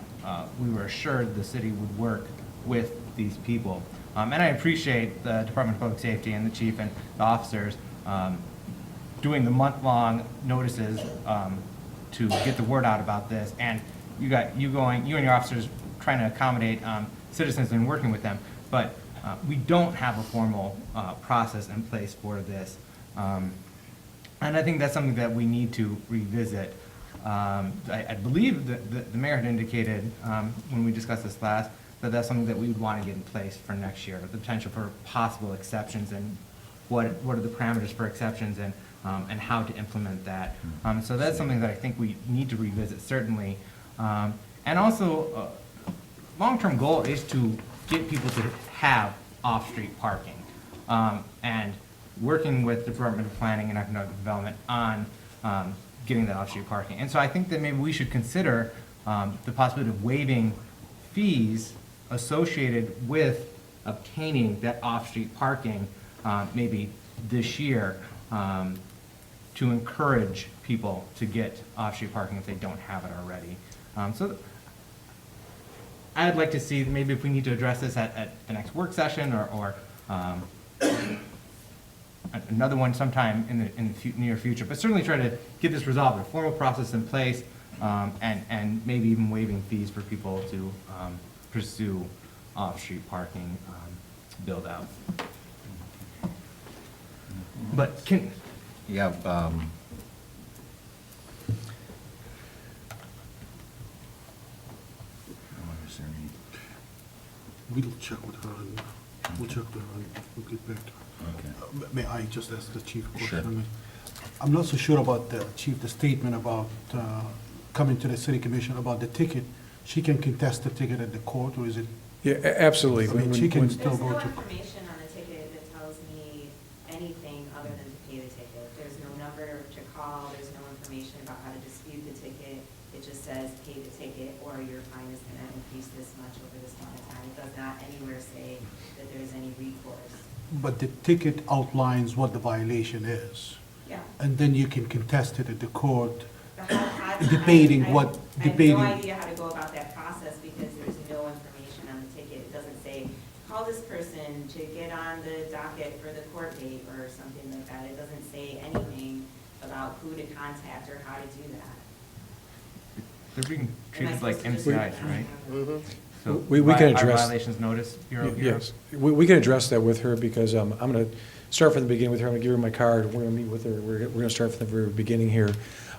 we were assured the city would work with these people. And I appreciate the Department of Public Safety and the chief and the officers doing the month-long notices to get the word out about this, and you and your officers trying to accommodate citizens and working with them, but we don't have a formal process in place for this. And I think that's something that we need to revisit. I believe that the mayor had indicated when we discussed this last, that that's something that we would want to get in place for next year, the potential for possible exceptions and what are the parameters for exceptions and how to implement that. So that's something that I think we need to revisit, certainly. And also, long-term goal is to get people to have off-street parking. And working with the Department of Planning and Economic Development on getting that off-street parking. And so I think that maybe we should consider the possibility of waiving fees associated with obtaining that off-street parking maybe this year to encourage people to get off-street parking if they don't have it already. So I'd like to see maybe if we need to address this at the next work session or another one sometime in the near future, but certainly try to get this resolved, a formal process in place, and maybe even waiving fees for people to pursue off-street parking build out. But can Yeah. We'll check with her and we'll check with her and we'll get back to her. May I just ask the chief a question? Sure. I'm not so sure about the chief, the statement about coming to the city commission about the ticket. She can contest the ticket at the court, or is it? Yeah, absolutely. I mean, she can still There's go no to. information on the ticket that tells me anything other than to pay the ticket. There's no number to call, there's no information about how to dispute the ticket. It just says pay the ticket or your fine is gonna increase this much over this amount of time. It does not anywhere say that there's any recourse. But the ticket outlines what the violation is. Yeah. And then you can contest it at the court, How- debating I- what, I debating. have no idea how to go about that process because there's no information on the ticket. It doesn't say, call this person to get on the docket for the court date or something like that. It doesn't say anything about who to contact or how to do that. they're being Am I treated like supposed to just- MCIs, right? So We can our address- violations notice bureau. Yes, we can address that with her, because I'm going to start from the beginning with her. I'm going to give her my card, we're going to meet with her, we're going to start from the very beginning here.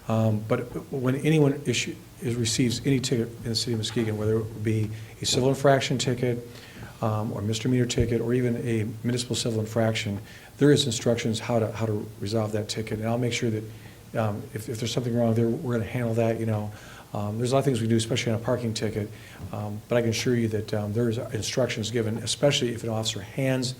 But when anyone receives any ticket in the city of Muskegon, whether it be a civil infraction ticket, or misdemeanor ticket, or even a municipal civil infraction, there is instructions how to resolve that ticket. And I'll make sure that if there's something wrong there, we're going to handle that, you know. There's a lot of things we do, especially on a parking ticket, but I can assure you that there's instructions given, especially if an officer hands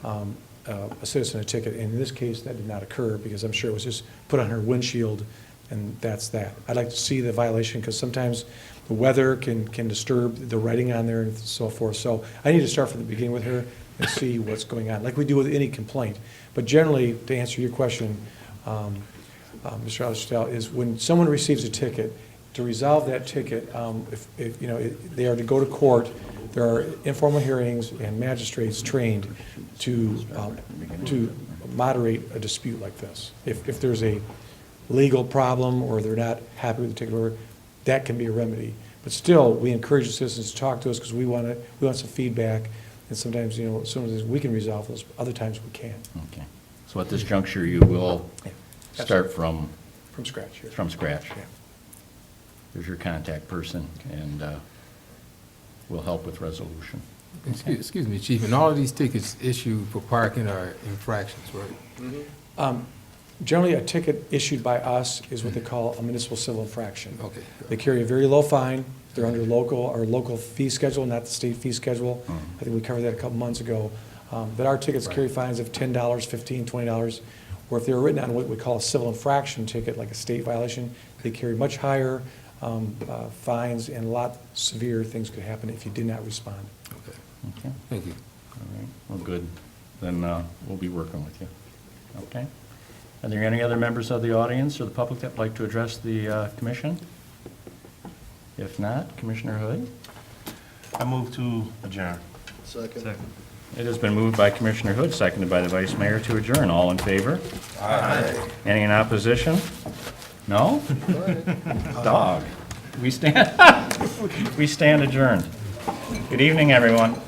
a citizen a ticket. And in this case, that did not occur, because I'm sure it was just put on her windshield, and that's that. I'd like to see the violation, because sometimes the weather can disturb the writing on there and so forth. So I need to start from the beginning with her and see what's going on, like we do with any complaint. But generally, to answer your question, Mr. Alstel, is when someone receives a ticket, to resolve that ticket, if you know, they are to go to court, there are informal hearings and magistrates trained to moderate a dispute like this. If there's a legal problem or they're not happy with the ticket order, that can be a remedy. But still, we encourage the citizens to talk to us, because we want some feedback, and sometimes, you know, some of these we can resolve those, other times we can't. Okay. So at this juncture, you will start from scratch here. From scratch. Yeah. There's your contact person, and we'll help with resolution. Excuse me, Chief, and all of these tickets issued for parking are infractions, right? Generally, a ticket issued by us is what they call a municipal civil infraction. Okay. They carry a very low fine. They're under our local fee schedule, not the state fee schedule. I think we covered that a couple months ago. But our tickets carry fines of $10, $15, $20, or if they were written on what we call a civil infraction ticket, like a state violation, they carry much higher fines, and a lot severe things could happen if you did not respond. Okay. Okay? Thank you. All right, well, good. Then we'll be working with you. Okay? Are there any other members of the audience or the public that would like to address the commission? If not, Commissioner Hood? I move to adjourn. Second. It has been moved by Commissioner Hood, seconded by the Vice Mayor to adjourn. All in favor? Aye. Any in opposition? No? Dog. We stand adjourned. Good evening, everyone.